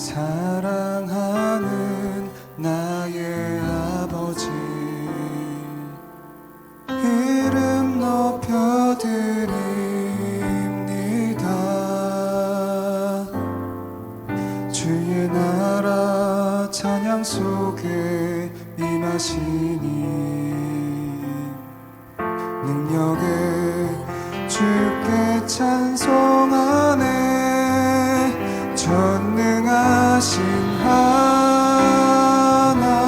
사랑하는 나의 아버지, 이름 높여드립니다. 주의 나라 찬양 속에 임하시니 능력에 주께 찬송하네. 전능하신 하나님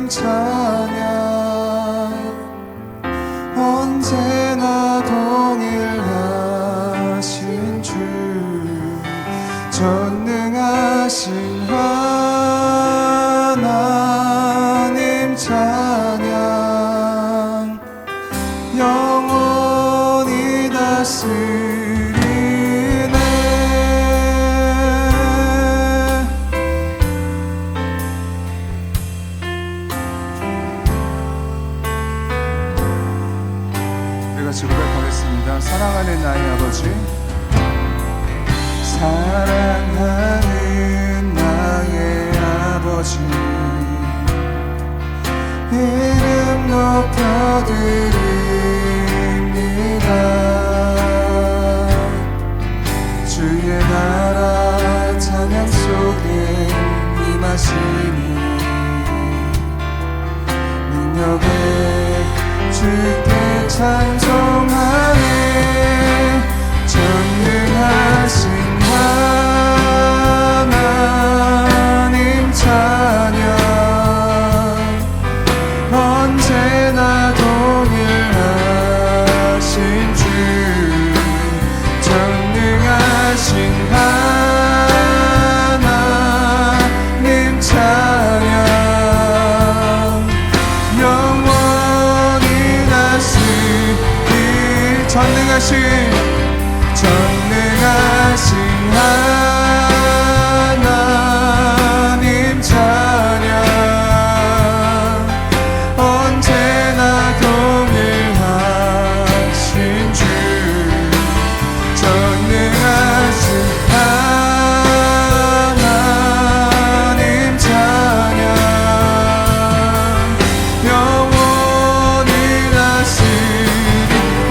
찬양, 언제나 동일하신 주. 전능하신 하나님 찬양, 영원히 다스리네. 같이 고백하겠습니다. 사랑하는 나의 아버지, 사랑하는 나의 아버지, 이름 높여드립니다. 주의 나라 찬양 속에 임하시니 능력에 주께 찬송하네. 전능하신 하나님 찬양, 언제나 동일하신 주. 전능하신 하나님 찬양, 전능하신 하나님 찬양, 언제나 동일하신 주. 전능하신 하나님 찬양, 영원히 다스리.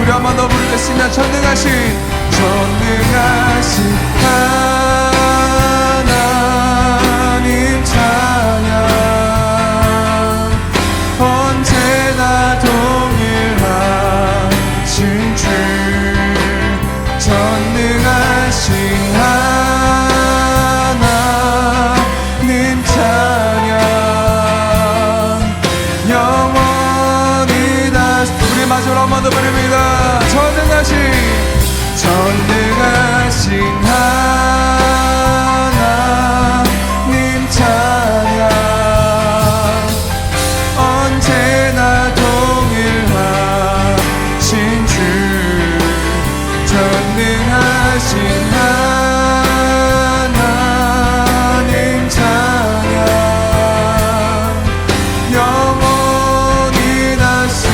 우리 한 번 더 부르겠습니다. 전능하신 하나님 찬양, 언제나 동일하신 주. 전능하신 하나님 찬양, 영원히 다시. 우리 마지막으로 한 번 더 부릅니다. 전능하신 하나님 찬양, 언제나 동일하신 주. 전능하신 하나님 찬양, 영원히 다스리네.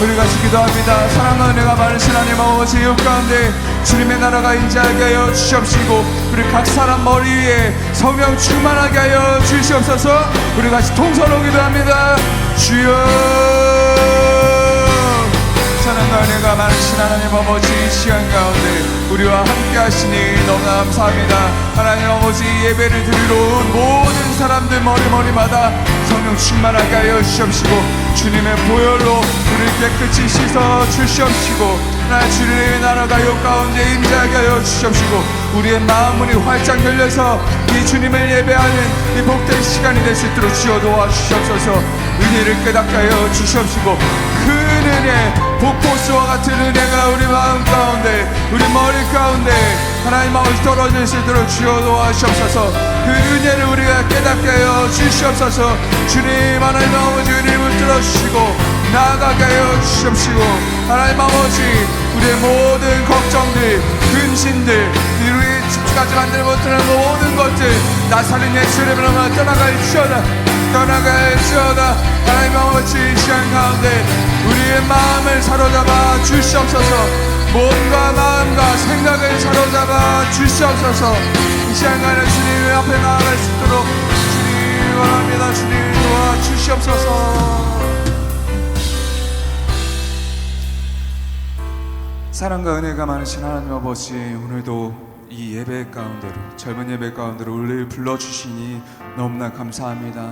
우리 같이 기도합니다. 사랑과 은혜가 많으신 하나님 아버지, 이 가운데 주님의 나라가 임재하게 하여 주시옵시고, 우리 각 사람 머리 위에 성령 충만하게 하여 주시옵소서. 우리 같이 통성으로 기도합니다. 주여, 사랑과 은혜가 많으신 하나님 아버지, 이 시간 가운데 우리와 함께 하시니 너무나 감사합니다. 하나님 아버지, 예배를 드리러 온 모든 사람들 머리마다 성령 충만하게 하여 주시옵시고, 주님의 보혈로 우리를 깨끗이 씻어 주시옵시고, 하나님 주님의 나라가 이 가운데 임재하게 하여 주시옵시고, 우리의 마음문이 활짝 열려서 이 주님을 예배하는 이 복된 시간이 될 수 있도록 주여 도와주시옵소서. 은혜를 깨닫게 하여 주시옵시고, 그 은혜, 복포수와 같은 은혜가 우리 마음 가운데, 우리 머리 가운데 하나님 아버지 떨어질 수 있도록 주여 도와주시옵소서. 그 은혜를 우리가 깨닫게 하여 주시옵소서. 주님 하나님 아버지, 은혜를 붙들어 주시고 나아가게 하여 주시옵시고, 하나님 아버지, 우리의 모든 걱정들, 근심들, 우리 집중하지 만들 못하는 모든 것들 나사렛 예수의 이름으로 떠나갈지어다. 하나님 아버지, 이 시간 가운데 우리의 마음을 사로잡아 주시옵소서. 몸과 마음과 생각을 사로잡아 주시옵소서. 이 시간간에 주님 앞에 나아갈 수 있도록 주님 원합니다. 주님 도와주시옵소서. 사랑과 은혜가 많으신 하나님 아버지, 오늘도 이 예배 가운데로, 젊은 예배 가운데로 우리를 불러주시니 너무나 감사합니다.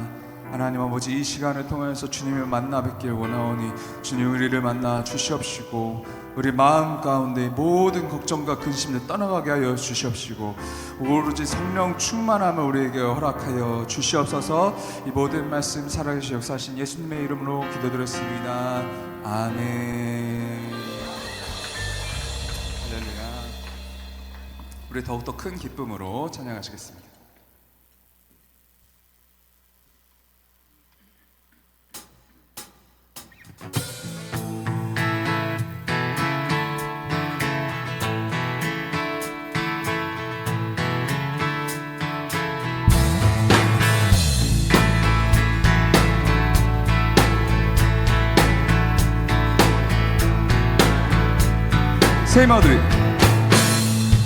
하나님 아버지, 이 시간을 통해서 주님을 만나 뵙길 원하오니 주님 우리를 만나 주시옵시고, 우리 마음 가운데 모든 걱정과 근심을 떠나가게 하여 주시옵시고, 오로지 성령 충만함을 우리에게 허락하여 주시옵소서. 이 모든 말씀 살아계신 역사하신 예수님의 이름으로 기도드렸습니다. 아멘. 할렐루야. 우리 더욱더 큰 기쁨으로 찬양하시겠습니다.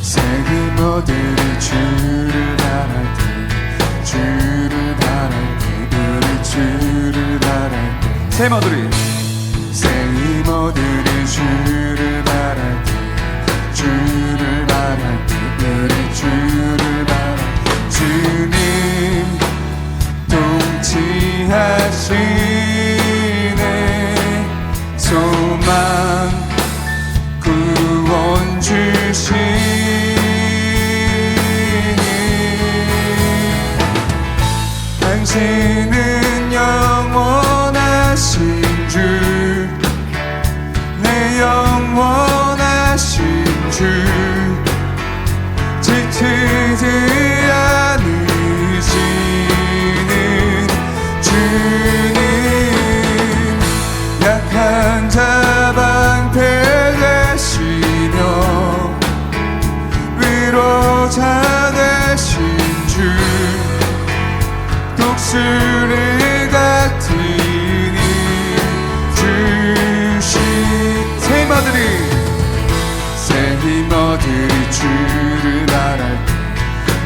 새 힘어들이 주를 바랄 때, 주를 바랄 때, 우리 주를 바랄 때. 새 힘어들이 주를 바랄 때, 주를 바랄 때, 우리 주를 바랄 때. 주님 통치하시네. 소망 구원 주시니 당신은 영원하신 주, 내 영원하신 주, 지치지 않으시는 주님, 약한 자 방패 위로자 되신 주, 독수리 같은 힘 주신 새 힘어들이 주를 바랄 때,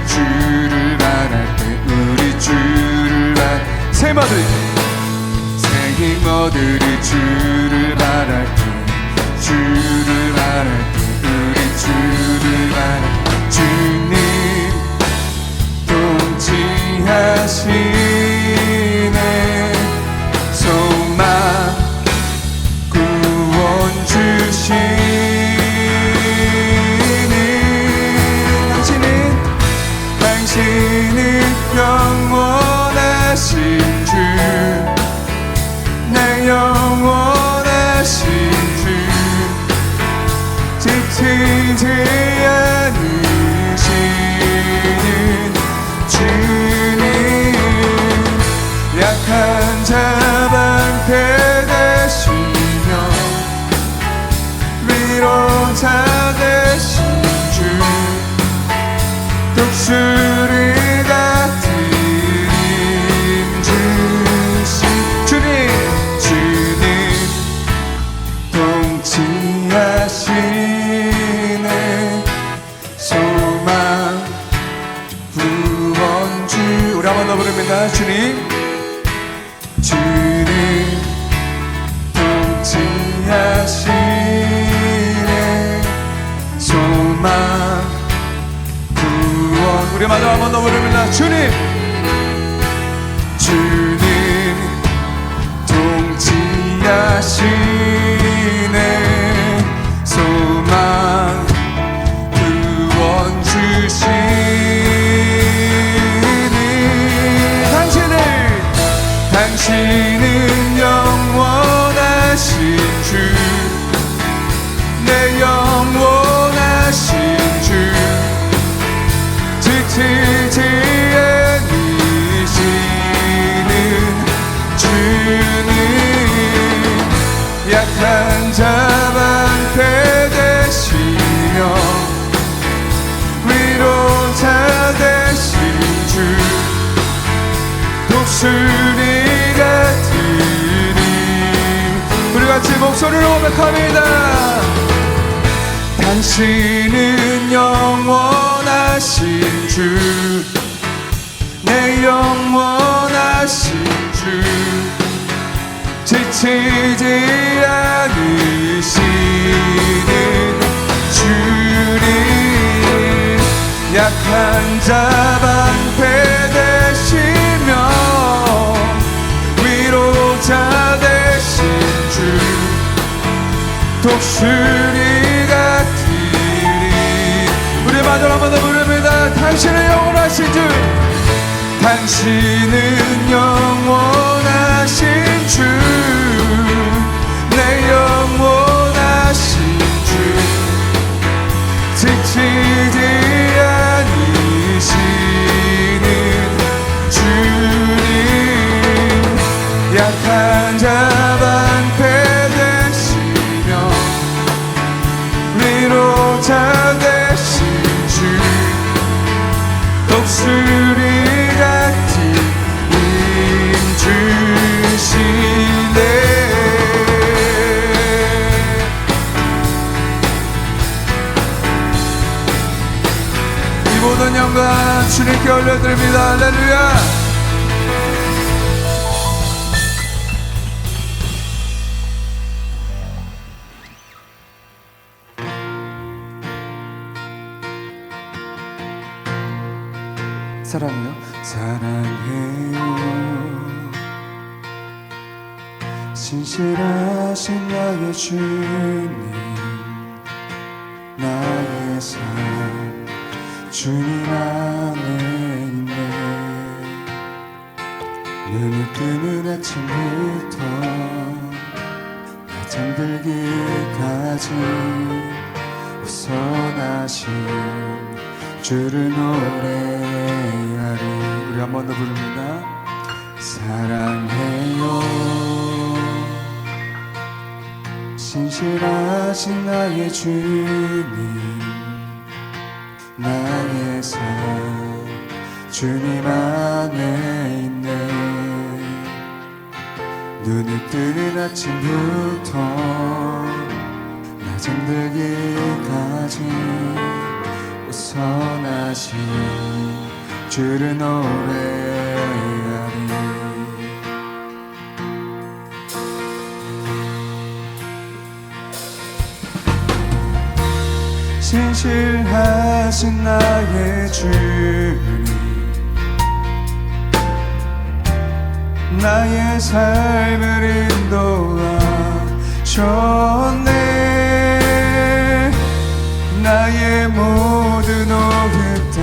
주를 바랄 때, 우리 주를 바랄 때. 새 힘어들이 주를 바랄 때, 주를 바랄 때, 우리 주를 바랄 때. 주님 통치하시네. 소망 구원 주시니 당신은 영원하신 주, 내 영원하신 주, 지치지 않으시는 주님, 약한 자 방패 되시며 위로자 되신 주, 독수리 같은 힘 주신 주님, 통치하시네. 소망 구원 주, 우리 한 번 더 부릅니다. 주님 통치하시네. 소망 구원, 우리 마저 한 번 더 부릅니다. 주님 통치하시네. 소망 구원 주시니 당신은 영원하신 주, 내 영원하신 주, 지치지 않으시는 주님, 약한 자 방패 되시며 위로자 되신 주, 독수리 같은 힘. 우리 같이 목소리로 고백합니다. 당신은 영원하신 주, 내 영원하신 주, 지치지 않으시는 주님, 약한 자 방패되시며 위로자 되신 주, 독수리 같으리. 우리 마지막 한 번 더 부릅니다. 당신은 영원하신 주, 당신은 영원하신 주, 내 영원하신 주, 지치지 않으시는 주님, 약한 자 방패되시며 위로자 되신 주, 독수리 같은 힘 주시네. 이 모든 영광 주님께 올려드립니다. 할렐루야. 사랑해요, 사랑해요. 신실하신 나의 주님, 나의 삶 주님 안에 있네. 눈을 뜨는 아침부터 나 잠들기까지 우선하신 주를 노래하리. 우리 한 번 더 부릅니다. 사랑해요, 신실하신 나의 주님, 나의 삶 주님 안에 있네. 눈을 뜨는 아침부터 나 잠들기까지 우선하신 주를 노래하리. 신실하신 나의 주님, 나의 삶을 인도하셨네. 나의 모든 오급 다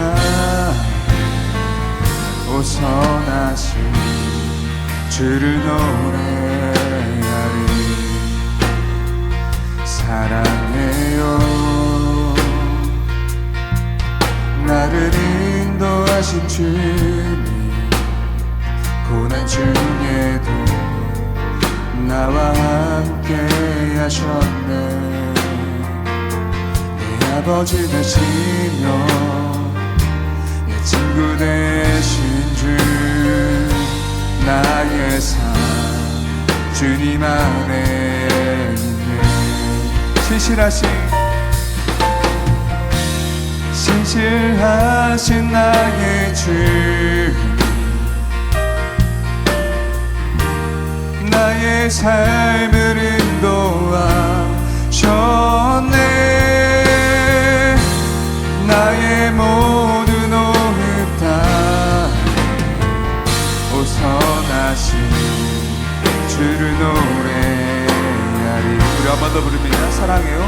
우선하신 주를 노래하리. 사랑해요, 나를 인도하신 주님, 고난 중에도 나와 함께 하셨네. 아버지 되시며 내 친구 되신 주, 나의 삶 주님 안에 있네. 신실하신 나의 주, 나의 삶을 인도하셨네. 나의 모든 오급 다 우선하신 주를 노래하리. 우리 한 번 더 부릅니다. 사랑해요,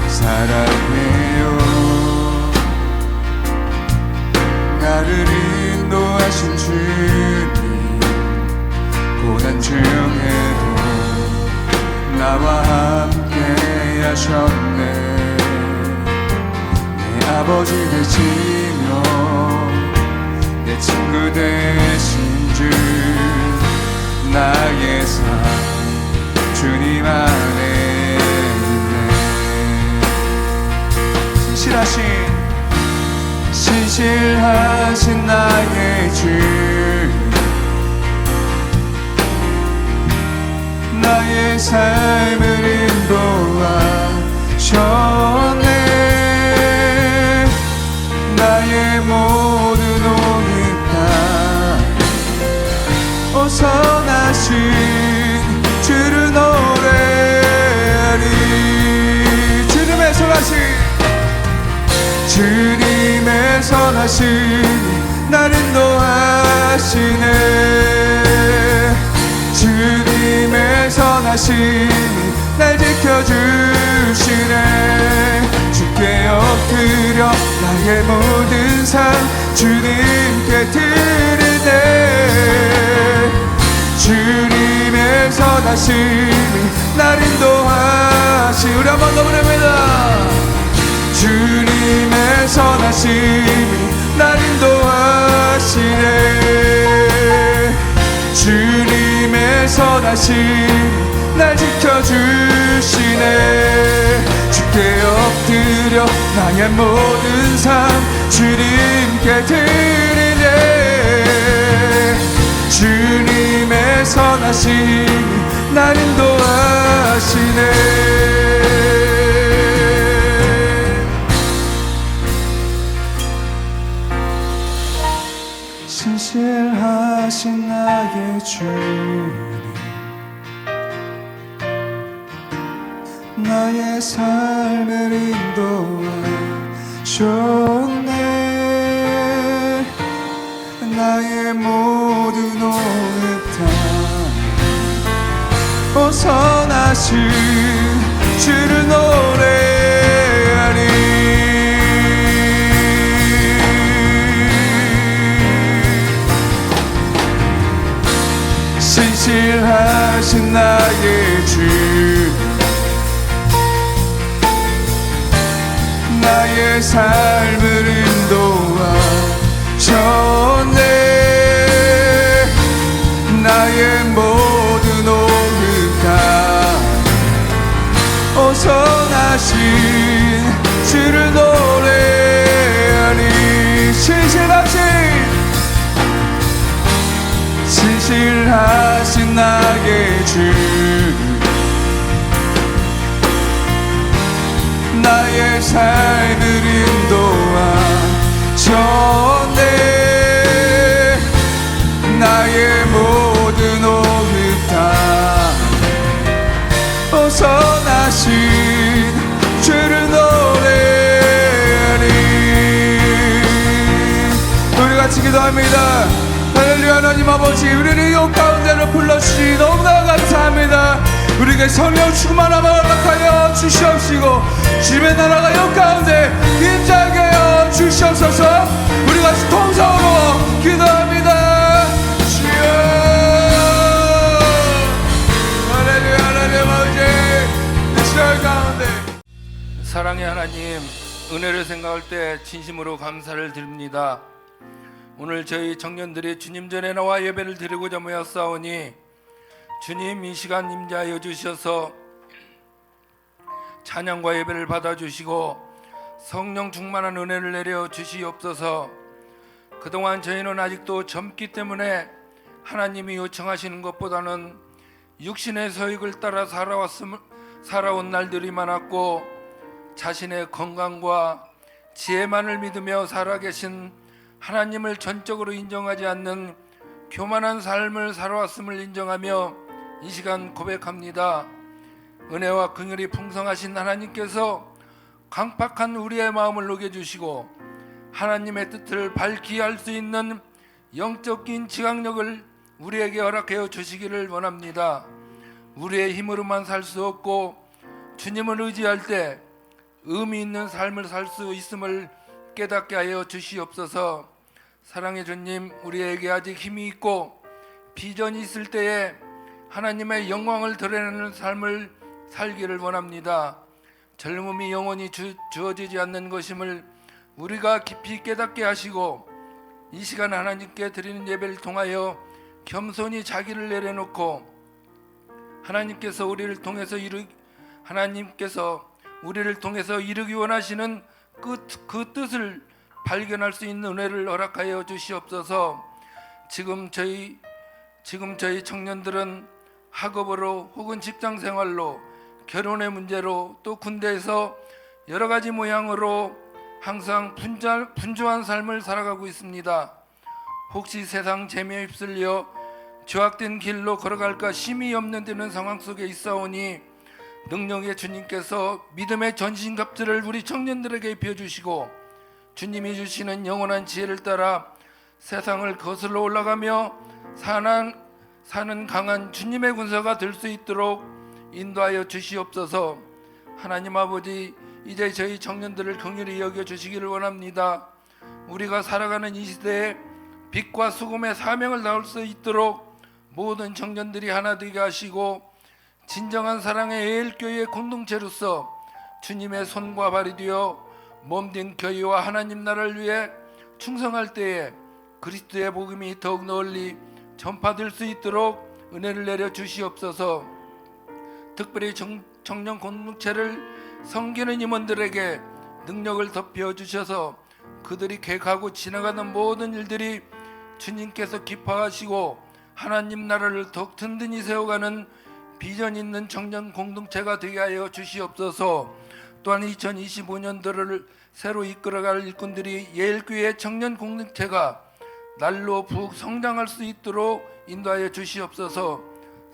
사랑해요, 나를 인도하신 주님, 고난 중에도 나와 함께 하셨네. 아버지 되시며 내 친구 되신 주, 나의 삶 주님 안에 있네. 신실하신 나의 주, 나의 삶을 인도하셨네. 주님의 선하심이 날 인도하시네. 주님의 선하심이 날 지켜주시네. 주께 엎드려 나의 모든 삶 주님께 드리네. 주님의 선하심이 날 인도하시. 우리 한번 더 부릅니다. 주님의 선하심이 날 인도하시네. 주님의 선하심이 날 지켜주시네. 주께 엎드려 나의 모든 삶 주님께 드리네. 주님의 선하심이 날 인도하시네. 신실하신 나의 주님, 나의 삶을 인도하셨네. 나의 모든 오늘 다 선하신 주를 노래하리. 신실하신 나의 주, 나의 삶을 인도하셨네. 나의 모든 오늘 다 선하신 주를 노래하니. 신실하신 나의 주, 나의 삶을 인도하셨네. 나의 모든 오늘 다 선하신 주를 노래하니. 우리 같이 기도합니다. 할렐루야. 하나님 아버지, 우리를 이 가운데로 불러주시니 너무나 감사합니다. 우리에게 성령 충만함을 허락하여 주시옵시고 주님의 나라가 이 가운데 임재하게 하여 주시옵소서. 우리 같이 통성으로 기도합니다. 주여. 할렐루야. 하나님 아버지, 이 시간 가운데 사랑의 하나님, 은혜를 생각할 때 진심으로 감사를 드립니다. 오늘 저희 청년들이 주님 전에 나와 예배를 드리고자 모였사오니 주님 이 시간 임재하여 주셔서 찬양과 예배를 받아주시고 성령 충만한 은혜를 내려 주시옵소서. 그동안 저희는 아직도 젊기 때문에 하나님이 요청하시는 것보다는 육신의 소욕을 따라 살아온 날들이 많았고 자신의 건강과 지혜만을 믿으며 살아계신 하나님을 전적으로 인정하지 않는 교만한 삶을 살아왔음을 인정하며 이 시간 고백합니다. 은혜와 긍휼이 풍성하신 하나님께서 강팍한 우리의 마음을 녹여주시고 하나님의 뜻을 밝히 할 수 있는 영적인 지각력을 우리에게 허락하여 주시기를 원합니다. 우리의 힘으로만 살 수 없고 주님을 의지할 때 의미 있는 삶을 살 수 있음을 깨닫게 하여 주시옵소서. 사랑의 주님, 우리에게 아직 힘이 있고 비전이 있을 때에 하나님의 영광을 드러내는 삶을 살기를 원합니다. 젊음이 영원히 주어지지 않는 것임을 우리가 깊이 깨닫게 하시고 이 시간 하나님께 드리는 예배를 통하여 겸손히 자기를 내려놓고 하나님께서 우리를 통해서 이루기 원하시는 그 뜻을 발견할 수 있는 은혜를 허락하여 주시옵소서. 지금 저희 청년들은 학업으로 혹은 직장생활로 결혼의 문제로 또 군대에서 여러 가지 모양으로 항상 분주한 삶을 살아가고 있습니다. 혹시 세상 재미에 휩쓸려 죄악된 길로 걸어갈까 힘이 없는 되는 상황 속에 있사오니 능력의 주님께서 믿음의 전신갑주를 우리 청년들에게 입혀주시고 주님이 주시는 영원한 지혜를 따라 세상을 거슬러 올라가며 사는 강한 주님의 군사가 될 수 있도록 인도하여 주시옵소서. 하나님 아버지, 이제 저희 청년들을 긍휼히 여겨 주시기를 원합니다. 우리가 살아가는 이 시대에 빛과 수금의 사명을 다할 수 있도록 모든 청년들이 하나 되게 하시고 진정한 사랑의 예일교회의 공동체로서 주님의 손과 발이 되어 몸된 교회와 하나님 나라를 위해 충성할 때에 그리스도의 복음이 더욱 널리 전파될 수 있도록 은혜를 내려 주시옵소서. 특별히 청년 공동체를 섬기는 임원들에게 능력을 덮여 주셔서 그들이 계획하고 지나가는 모든 일들이 주님께서 기뻐하시고 하나님 나라를 더욱 든든히 세워가는 비전 있는 청년 공동체가 되게 하여 주시옵소서. 또한 2025년도를 새로 이끌어갈 일꾼들이 예일교회 청년 공동체가 날로 부욱 성장할 수 있도록 인도하여 주시옵소서.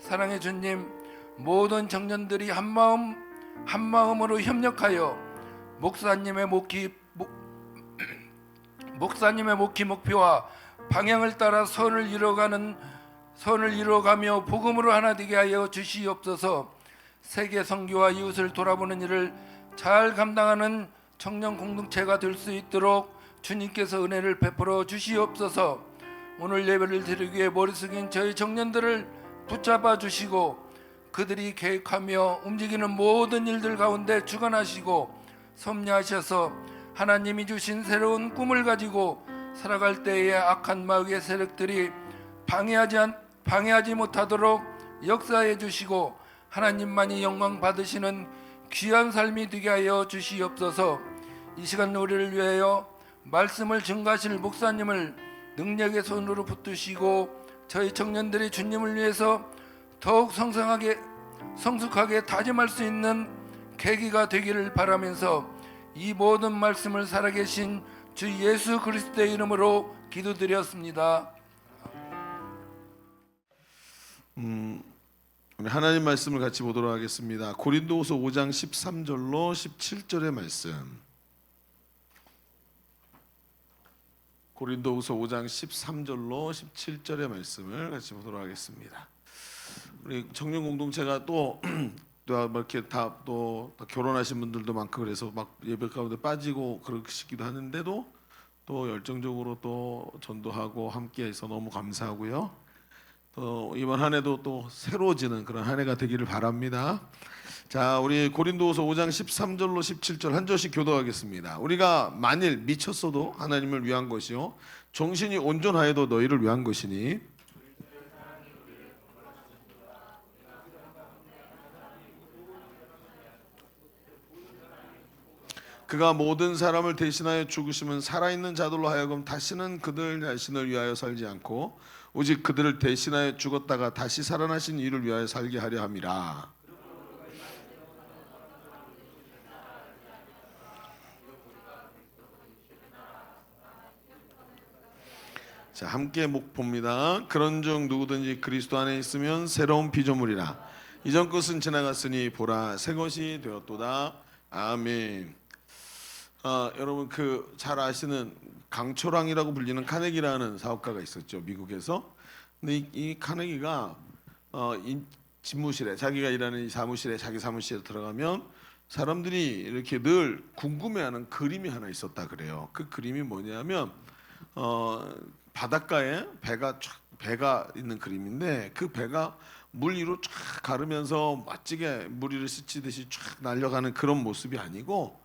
사랑의 주님, 모든 청년들이 한마음으로 협력하여 목사님의 목회 목표와 방향을 따라 선을 이루어가며 복음으로 하나 되게 하여 주시옵소서. 세계 선교와 이웃을 돌아보는 일을 잘 감당하는 청년 공동체가 될 수 있도록 주님께서 은혜를 베풀어 주시옵소서. 오늘 예배를 드리기 위해 머리 숙인 저희 청년들을 붙잡아 주시고 그들이 계획하며 움직이는 모든 일들 가운데 주관하시고 섭리하셔서 하나님이 주신 새로운 꿈을 가지고 살아갈 때에 악한 마귀의 세력들이 방해하지 못하도록 역사해 주시고 하나님만이 영광 받으시는 귀한 삶이 되게 하여 주시옵소서. 이 시간 우리를 위하여 말씀을 증거하실 목사님을 능력의 손으로 붙드시고 저희 청년들이 주님을 위해서 더욱 성숙하게 다짐할 수 있는 계기가 되기를 바라면서 이 모든 말씀을 살아계신 주 예수 그리스도의 이름으로 기도드렸습니다. 우리 하나님 말씀을 같이 보도록 하겠습니다. 고린도후서 5장 13절로 17절의 말씀. 고린도후서 5장 13절로 17절의 말씀을 같이 보도록 하겠습니다. 우리 청년 공동체가 또 이렇게 또 결혼하신 분들도 많고 그래서 막 예배 가운데 빠지고 그러시기도 하는데도 또 열정적으로 또 전도하고 함께해서 너무 감사하고요. 또 이번 한 해도 또 새로워지는 그런 한 해가 되기를 바랍니다. 자, 우리 고린도후서 5장 13절로 17절 한 절씩 교도하겠습니다. 우리가 만일 미쳤어도 하나님을 위한 것이요 정신이 온전하여도 너희를 위한 것이니 그가 모든 사람을 대신하여 죽으시면 살아있는 자들로 하여금 다시는 그들 자신을 위하여 살지 않고 오직 그들을 대신하여 죽었다가 다시 살아나신 이를 위하여 살게 하려 함이라. 자, 함께 목 봅니다. 그런즉 누구든지 그리스도 안에 있으면 새로운 피조물이라. 이전 것은 지나갔으니 보라 새 것이 되었도다. 아멘. 여러분 잘 아시는 강초랑이라고 불리는 카네기라는 사업가가 있었죠, 미국에서. 근데 이 카네기가 집무실에 자기가 일하는 이 사무실에 자기 사무실에 들어가면 사람들이 이렇게 늘 궁금해하는 그림이 하나 있었다 그래요. 그 그림이 뭐냐면 바닷가에 배가 있는 그림인데 그 배가 물 위로 쫙 가르면서 멋지게 물 위를 스치듯이 쫙 날려가는 그런 모습이 아니고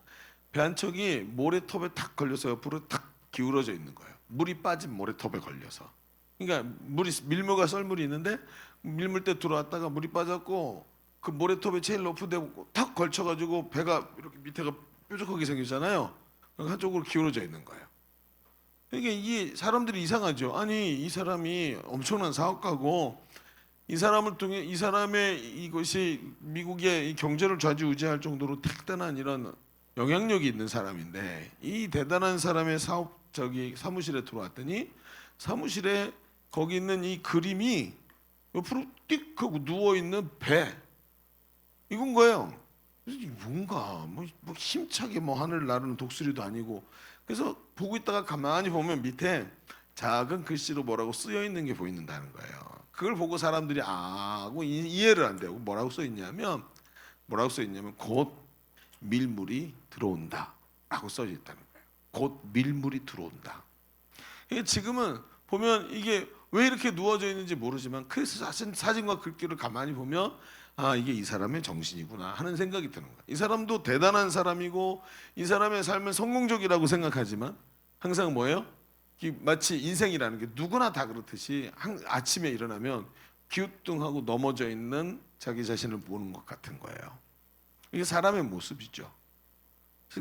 배 한 척이 모래톱에 탁 걸려서 옆으로 탁 기울어져 있는 거예요. 물이 빠진 모래톱에 걸려서. 그러니까 밀물과 썰물이 있는데 밀물대 들어왔다가 물이 빠졌고 그 모래톱에 제일 높은 데 탁 걸쳐가지고 배가 이렇게 밑에가 뾰족하게 생겼잖아요. 한쪽으로 기울어져 있는 거예요. 그러니까 이 사람들이 이상하죠. 아니 이 사람이 엄청난 사업가고 이 사람을 통해 이 사람의 이것이 미국의 이 경제를 좌지우지할 정도로 대단한 이런 영향력이 있는 사람인데 이 대단한 사람의 사무실에 들어왔더니 사무실에 거기 있는 이 그림이 옆으로 띡 하고 누워 있는 배 이건 거예요. 뭔가 뭐 힘차게 뭐 하늘 나르는 독수리도 아니고 그래서 보고 있다가 가만히 보면 밑에 작은 글씨로 뭐라고 쓰여 있는 게 보인다는 거예요. 그걸 보고 사람들이 하고 이해를 안 되고 뭐라고 써 있냐면 곧 밀물이 들어온다라고 써져 있다는 거예요. 곧 밀물이 들어온다. 이게 지금은 보면 이게 왜 이렇게 누워져 있는지 모르지만 그 사진과 글귀를 가만히 보면 이게 이 사람의 정신이구나 하는 생각이 드는 거예요. 이 사람도 대단한 사람이고 이 사람의 삶은 성공적이라고 생각하지만 항상 뭐예요? 마치 인생이라는 게 누구나 다 그렇듯이 아침에 일어나면 기우뚱하고 넘어져 있는 자기 자신을 보는 것 같은 거예요. 이게 사람의 모습이죠.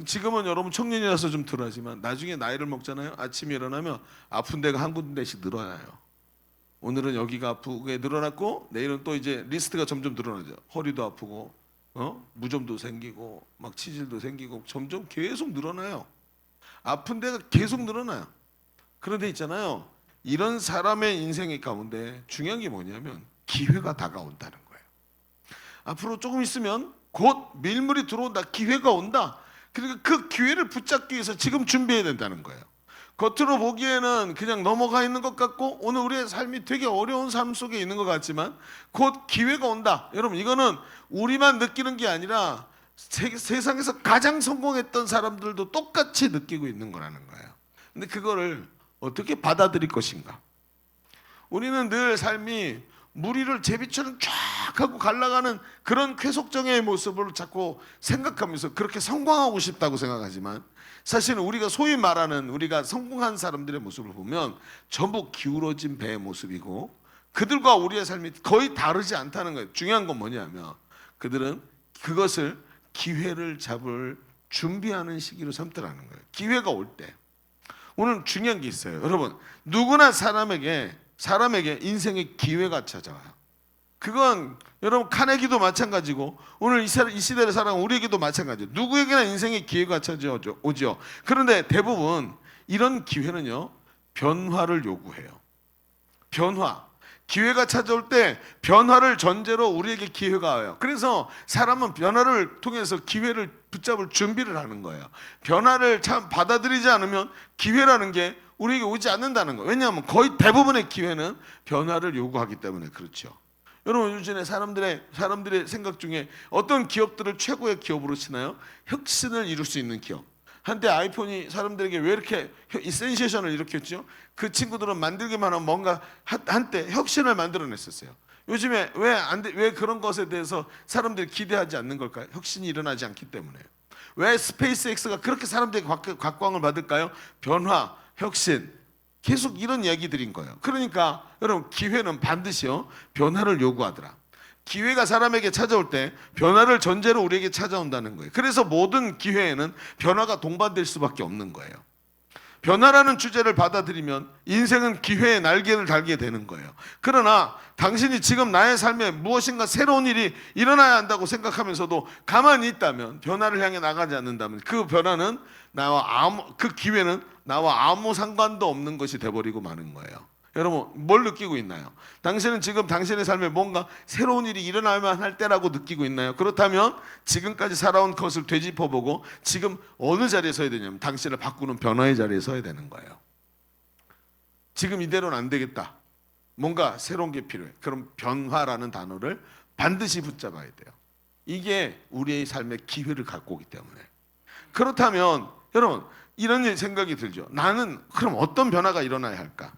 지금은 여러분 청년이라서 좀 덜하지만 나중에 나이를 먹잖아요. 아침에 일어나면 아픈 데가 한 군데씩 늘어나요. 오늘은 여기가 아프게 늘어났고 내일은 또 이제 리스트가 점점 늘어나죠. 허리도 아프고 무좀도 생기고 막 치질도 생기고 점점 계속 늘어나요. 아픈 데가 계속 늘어나요. 그런데 있잖아요. 이런 사람의 인생의 가운데 중요한 게 뭐냐면 기회가 다가온다는 거예요. 앞으로 조금 있으면 곧 밀물이 들어온다. 기회가 온다. 그러니까 그 기회를 붙잡기 위해서 지금 준비해야 된다는 거예요. 겉으로 보기에는 그냥 넘어가 있는 것 같고 오늘 우리의 삶이 되게 어려운 삶 속에 있는 것 같지만 곧 기회가 온다. 여러분 이거는 우리만 느끼는 게 아니라 세상에서 가장 성공했던 사람들도 똑같이 느끼고 있는 거라는 거예요. 근데 그거를 어떻게 받아들일 것인가? 우리는 늘 삶이 무리를 제비처럼 쫙 하고 갈라가는 그런 쾌속정의 모습을 자꾸 생각하면서 그렇게 성공하고 싶다고 생각하지만 사실은 우리가 소위 말하는 우리가 성공한 사람들의 모습을 보면 전부 기울어진 배의 모습이고 그들과 우리의 삶이 거의 다르지 않다는 거예요. 중요한 건 뭐냐면 그들은 그것을 기회를 잡을 준비하는 시기로 삼더라는 거예요. 기회가 올 때. 오늘 중요한 게 있어요. 여러분 누구나 사람에게 인생의 기회가 찾아와요. 그건 여러분 카네기도 마찬가지고 오늘 이 시대를 살아가는 우리에게도 마찬가지예요. 누구에게나 인생의 기회가 찾아오죠. 그런데 대부분 이런 기회는요 변화를 요구해요. 기회가 찾아올 때 변화를 전제로 우리에게 기회가 와요. 그래서 사람은 변화를 통해서 기회를 붙잡을 준비를 하는 거예요. 변화를 참 받아들이지 않으면 기회라는 게 우리에게 오지 않는다는 거예요. 왜냐하면 거의 대부분의 기회는 변화를 요구하기 때문에 그렇죠. 여러분 요즘에 사람들의 생각 중에 어떤 기업들을 최고의 기업으로 치나요? 혁신을 이룰 수 있는 기업. 한때 아이폰이 사람들에게 왜 이렇게 이 센세이션을 일으켰죠? 그 친구들은 만들기만 하면 뭔가 한때 혁신을 만들어냈었어요. 요즘에 왜 그런 것에 대해서 사람들이 기대하지 않는 걸까요? 혁신이 일어나지 않기 때문에. 왜 스페이스X가 그렇게 사람들에게 각광을 받을까요? 변화, 혁신. 계속 이런 이야기들인 거예요. 그러니까 여러분 기회는 반드시요 변화를 요구하더라. 기회가 사람에게 찾아올 때 변화를 전제로 우리에게 찾아온다는 거예요. 그래서 모든 기회에는 변화가 동반될 수밖에 없는 거예요. 변화라는 주제를 받아들이면 인생은 기회의 날개를 달게 되는 거예요. 그러나 당신이 지금 나의 삶에 무엇인가 새로운 일이 일어나야 한다고 생각하면서도 가만히 있다면 변화를 향해 나가지 않는다면 그 변화는 그 기회는 나와 아무 상관도 없는 것이 돼버리고 마는 거예요. 여러분 뭘 느끼고 있나요? 당신은 지금 당신의 삶에 뭔가 새로운 일이 일어나야만 할 때라고 느끼고 있나요? 그렇다면 지금까지 살아온 것을 되짚어보고 지금 어느 자리에 서야 되냐면 당신을 바꾸는 변화의 자리에 서야 되는 거예요. 지금 이대로는 안 되겠다. 뭔가 새로운 게 필요해. 그럼 변화라는 단어를 반드시 붙잡아야 돼요. 이게 우리의 삶의 기회를 갖고 오기 때문에. 그렇다면 여러분 이런 생각이 들죠. 나는 그럼 어떤 변화가 일어나야 할까?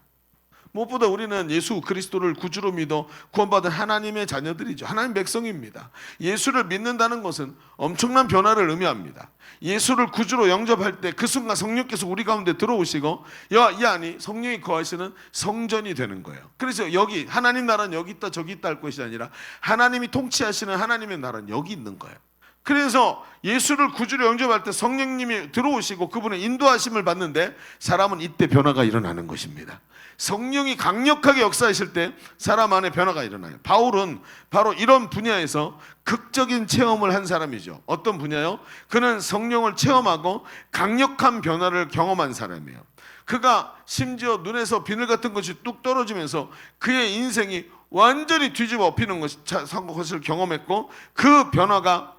무엇보다 우리는 예수 그리스도를 구주로 믿어 구원받은 하나님의 자녀들이죠. 하나님 백성입니다. 예수를 믿는다는 것은 엄청난 변화를 의미합니다. 예수를 구주로 영접할 때 그 순간 성령께서 우리 가운데 들어오시고 이 안이 성령이 거하시는 성전이 되는 거예요. 그래서 여기 하나님 나라는 여기 있다 저기 있다 할 것이 아니라 하나님이 통치하시는 하나님의 나라는 여기 있는 거예요. 그래서 예수를 구주로 영접할 때 성령님이 들어오시고 그분의 인도하심을 받는데 사람은 이때 변화가 일어나는 것입니다. 성령이 강력하게 역사하실 때 사람 안에 변화가 일어나요. 바울은 바로 이런 분야에서 극적인 체험을 한 사람이죠. 어떤 분야요? 그는 성령을 체험하고 강력한 변화를 경험한 사람이에요. 그가 심지어 눈에서 비늘 같은 것이 뚝 떨어지면서 그의 인생이 완전히 뒤집어 엎이는 것을 경험했고 그 변화가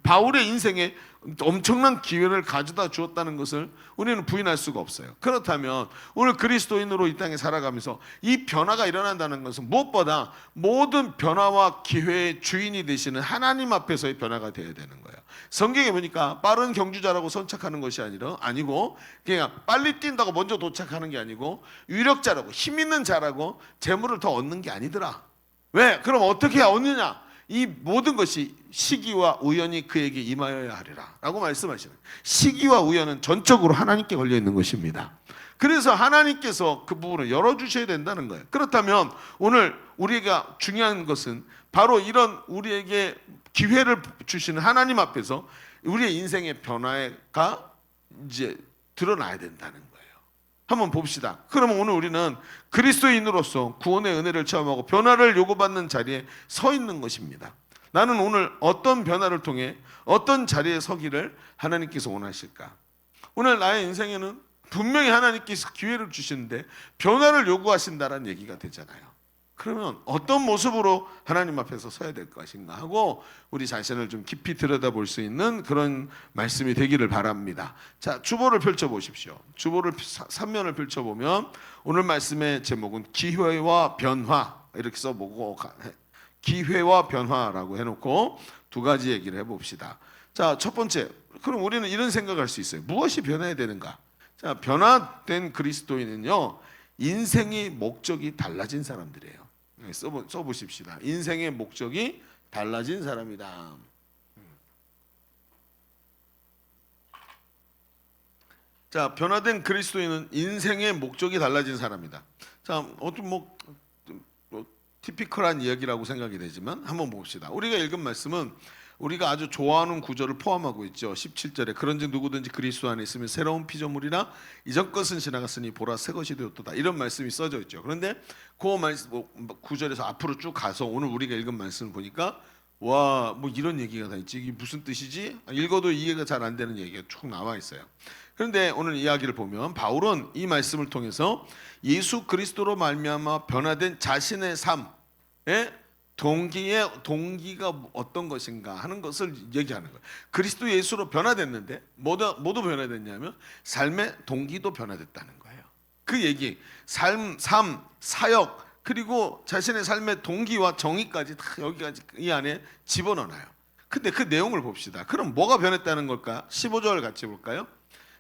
바울의 인생에 엄청난 기회를 가져다 주었다는 것을 우리는 부인할 수가 없어요. 그렇다면 오늘 그리스도인으로 이 땅에 살아가면서 이 변화가 일어난다는 것은 무엇보다 모든 변화와 기회의 주인이 되시는 하나님 앞에서의 변화가 되어야 되는 거예요. 성경에 보니까 빠른 경주자라고 선착하는 것이 아니고 그냥 빨리 뛴다고 먼저 도착하는 게 아니고 유력자라고 힘 있는 자라고 재물을 더 얻는 게 아니더라. 왜? 그럼 어떻게 얻느냐? 이 모든 것이 시기와 우연이 그에게 임하여야 하리라 라고 말씀하시는, 시기와 우연은 전적으로 하나님께 걸려 있는 것입니다. 그래서 하나님께서 그 부분을 열어주셔야 된다는 거예요. 그렇다면 오늘 우리가 중요한 것은 바로 이런 우리에게 기회를 주시는 하나님 앞에서 우리의 인생의 변화가 이제 드러나야 된다는 거예요. 한번 봅시다. 그러면 오늘 우리는 그리스도인으로서 구원의 은혜를 체험하고 변화를 요구받는 자리에 서 있는 것입니다. 나는 오늘 어떤 변화를 통해 어떤 자리에 서기를 하나님께서 원하실까? 오늘 나의 인생에는 분명히 하나님께서 기회를 주시는데 변화를 요구하신다는 얘기가 되잖아요. 그러면 어떤 모습으로 하나님 앞에서 서야 될 것인가 하고 우리 자신을 좀 깊이 들여다볼 수 있는 그런 말씀이 되기를 바랍니다. 자, 주보를 펼쳐보십시오. 주보를 3면을 펼쳐보면 오늘 말씀의 제목은 기회와 변화 이렇게 써보고, 기회와 변화라고 해놓고 두 가지 얘기를 해봅시다. 자, 첫 번째, 그럼 우리는 이런 생각할 수 있어요. 무엇이 변해야 되는가? 자, 변화된 그리스도인은요, 인생의 목적이 달라진 사람들이에요. 써보십시다. 인생의 목적이 달라진 사람이다. 자, 변화된 그리스도인은 인생의 목적이 달라진 사람이다. 자, 어떤 티피컬한 이야기라고 생각이 되지만 한번 봅시다. 우리가 읽은 말씀은 우리가 아주 좋아하는 구절을 포함하고 있죠. 17절에 그런즉 누구든지 그리스도 안에 있으면 새로운 피조물이라 이전 것은 지나갔으니 보라 새 것이 되었도다. 이런 말씀이 써져 있죠. 그런데 그 말씀 구절에서 앞으로 쭉 가서 오늘 우리가 읽은 말씀을 보니까 와, 뭐 이런 얘기가 다 있지. 이게 무슨 뜻이지? 읽어도 이해가 잘 안 되는 얘기가 쭉 나와 있어요. 그런데 오늘 이야기를 보면 바울은 이 말씀을 통해서 예수 그리스도로 말미암아 변화된 자신의 삶에 동기가 어떤 것인가 하는 것을 얘기하는 거예요. 그리스도 예수로 변화됐는데 모두 변화됐냐면 삶의 동기도 변화됐다는 거예요. 그 얘기, 삶, 사역, 그리고 자신의 삶의 동기와 정의까지 다 여기까지 이 안에 집어넣어요. 근데 그 내용을 봅시다. 그럼 뭐가 변했다는 걸까? 15절 같이 볼까요?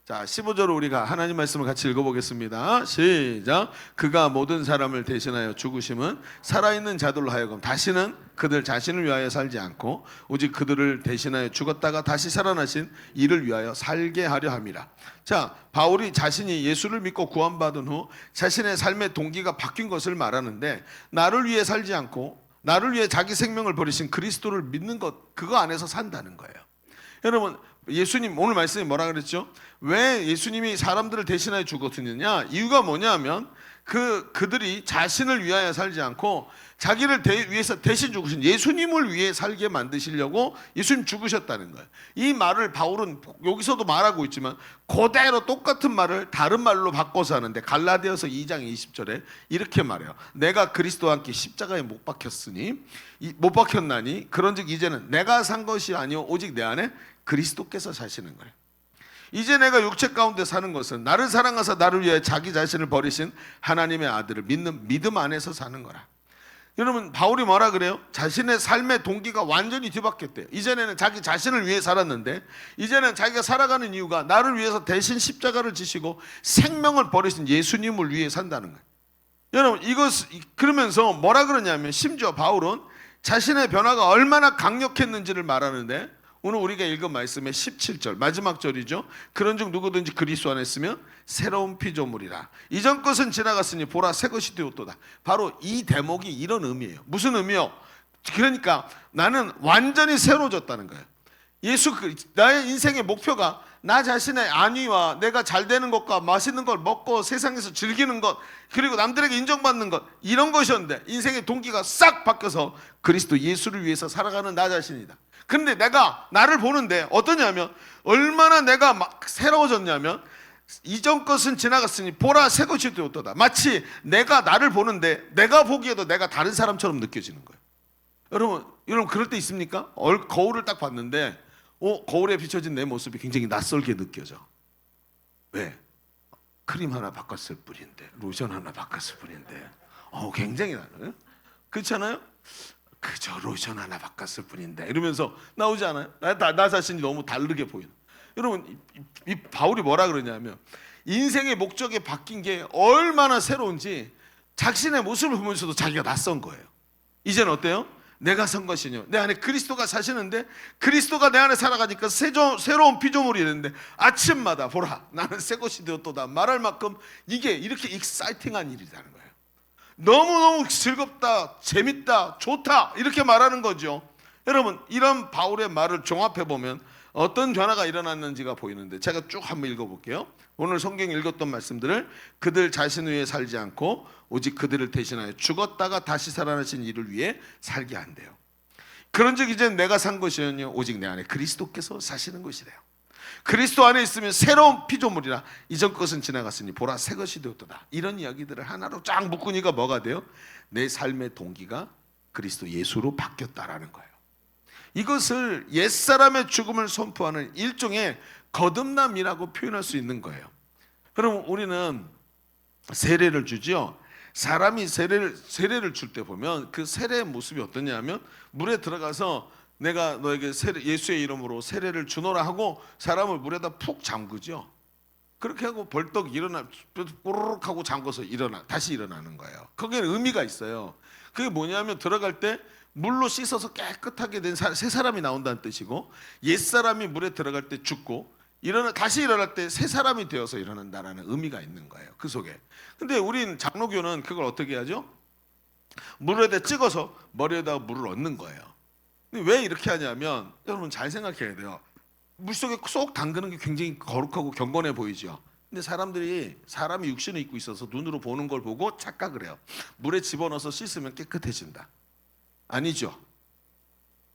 자, 15절을 우리가 하나님 말씀을 같이 읽어보겠습니다. 시작. 그가 모든 사람을 대신하여 죽으심은 살아있는 자들로 하여금 다시는 그들 자신을 위하여 살지 않고 오직 그들을 대신하여 죽었다가 다시 살아나신 이를 위하여 살게 하려 함이라. 자, 바울이 자신이 예수를 믿고 구원받은 후 자신의 삶의 동기가 바뀐 것을 말하는데, 나를 위해 살지 않고 나를 위해 자기 생명을 버리신 그리스도를 믿는 것, 그거 안에서 산다는 거예요. 여러분, 예수님 오늘 말씀이 뭐라 그랬죠? 왜 예수님이 사람들을 대신하여 죽었느냐? 이유가 뭐냐면 그들이 자신을 위하여 살지 않고 자기를 위해서 대신 죽으신 예수님을 위해 살게 만드시려고 예수님 죽으셨다는 거예요. 이 말을 바울은 여기서도 말하고 있지만 그대로 똑같은 말을 다른 말로 바꿔서 하는데 갈라디아서 2장 20절에 이렇게 말해요. 내가 그리스도와 함께 십자가에 못 박혔나니 그런즉 이제는 내가 산 것이 아니요 오직 내 안에 그리스도께서 사시는 거예요. 이제 내가 육체 가운데 사는 것은 나를 사랑하사 나를 위해 자기 자신을 버리신 하나님의 아들을 믿는 믿음 안에서 사는 거라. 여러분, 바울이 뭐라 그래요? 자신의 삶의 동기가 완전히 뒤바뀌었대요. 이전에는 자기 자신을 위해 살았는데 이제는 자기가 살아가는 이유가 나를 위해서 대신 십자가를 지시고 생명을 버리신 예수님을 위해 산다는 거예요. 여러분, 그러면서 뭐라 그러냐면 심지어 바울은 자신의 변화가 얼마나 강력했는지를 말하는데 오늘 우리가 읽은 말씀의 17절 마지막 절이죠. 그런즉 누구든지 그리스도 안에 있으면 새로운 피조물이라 이전 것은 지나갔으니 보라 새 것이 되었도다. 바로 이 대목이 이런 의미예요. 무슨 의미요? 그러니까 나는 완전히 새로워졌다는 거예요. 나의 인생의 목표가 나 자신의 안위와 내가 잘 되는 것과 맛있는 걸 먹고 세상에서 즐기는 것 그리고 남들에게 인정받는 것 이런 것이었는데 인생의 동기가 싹 바뀌어서 그리스도 예수를 위해서 살아가는 나 자신이다. 근데 내가 나를 보는데 어떠냐면 얼마나 내가 막 새로워졌냐면 이전 것은 지나갔으니 보라 새 것이 되었도다. 마치 내가 나를 보는데 내가 보기에도 내가 다른 사람처럼 느껴지는 거예요. 여러분 그럴 때 있습니까? 거울을 딱 봤는데 거울에 비춰진 내 모습이 굉장히 낯설게 느껴져. 왜? 크림 하나 바꿨을 뿐인데, 로션 하나 바꿨을 뿐인데, 굉장히 나는 그렇잖아요. 그저 로션 하나 바꿨을 뿐인데 이러면서 나오지 않아요? 나 자신이 너무 다르게 보이는. 여러분 이 바울이 뭐라 그러냐면 인생의 목적이 바뀐 게 얼마나 새로운지 자신의 모습을 보면서도 자기가 낯선 거예요. 이제는 어때요? 내가 선 것이뇨. 내 안에 그리스도가 사시는데 그리스도가 내 안에 살아가니까 새로운 피조물이 되는데 아침마다 보라 나는 새 것이 되었도다 말할 만큼 이게 이렇게 익사이팅한 일이라는 거예요. 너무너무 즐겁다, 재밌다, 좋다 이렇게 말하는 거죠. 여러분 이런 바울의 말을 종합해 보면 어떤 변화가 일어났는지가 보이는데 제가 쭉 한번 읽어볼게요. 오늘 성경 읽었던 말씀들을 그들 자신 위해 살지 않고 오직 그들을 대신하여 죽었다가 다시 살아나신 이를 위해 살게 한대요. 그런즉 이제 내가 산 것이요 오직 내 안에 그리스도께서 사시는 것이래요. 그리스도 안에 있으면 새로운 피조물이라 이전 것은 지나갔으니 보라 새 것이 되었도다. 이런 이야기들을 하나로 쫙 묶으니까 뭐가 돼요? 내 삶의 동기가 그리스도 예수로 바뀌었다라는 거예요. 이것을 옛사람의 죽음을 선포하는 일종의 거듭남이라고 표현할 수 있는 거예요. 그럼 우리는 세례를 주죠. 사람이 세례를 줄 때 보면 그 세례의 모습이 어떠냐면 물에 들어가서 내가 너에게 예수의 이름으로 세례를 주노라 하고 사람을 물에다 푹 잠그죠. 그렇게 하고 벌떡 일어나 꼬르륵 하고 잠궈서 다시 일어나는 거예요. 거기에는 의미가 있어요. 그게 뭐냐면 들어갈 때 물로 씻어서 깨끗하게 된 새 사람이 나온다는 뜻이고 옛사람이 물에 들어갈 때 죽고 다시 일어날 때 새 사람이 되어서 일어난다라는 의미가 있는 거예요. 그 속에. 근데 우린 장로교는 그걸 어떻게 하죠? 물에다 찍어서 머리에다가 물을 얹는 거예요. 근데 왜 이렇게 하냐면 여러분 잘 생각해야 돼요. 물속에 쏙 담그는 게 굉장히 거룩하고 경건해 보이죠. 근데 사람이 육신을 입고 있어서 눈으로 보는 걸 보고 착각을 해요. 물에 집어넣어서 씻으면 깨끗해진다. 아니죠.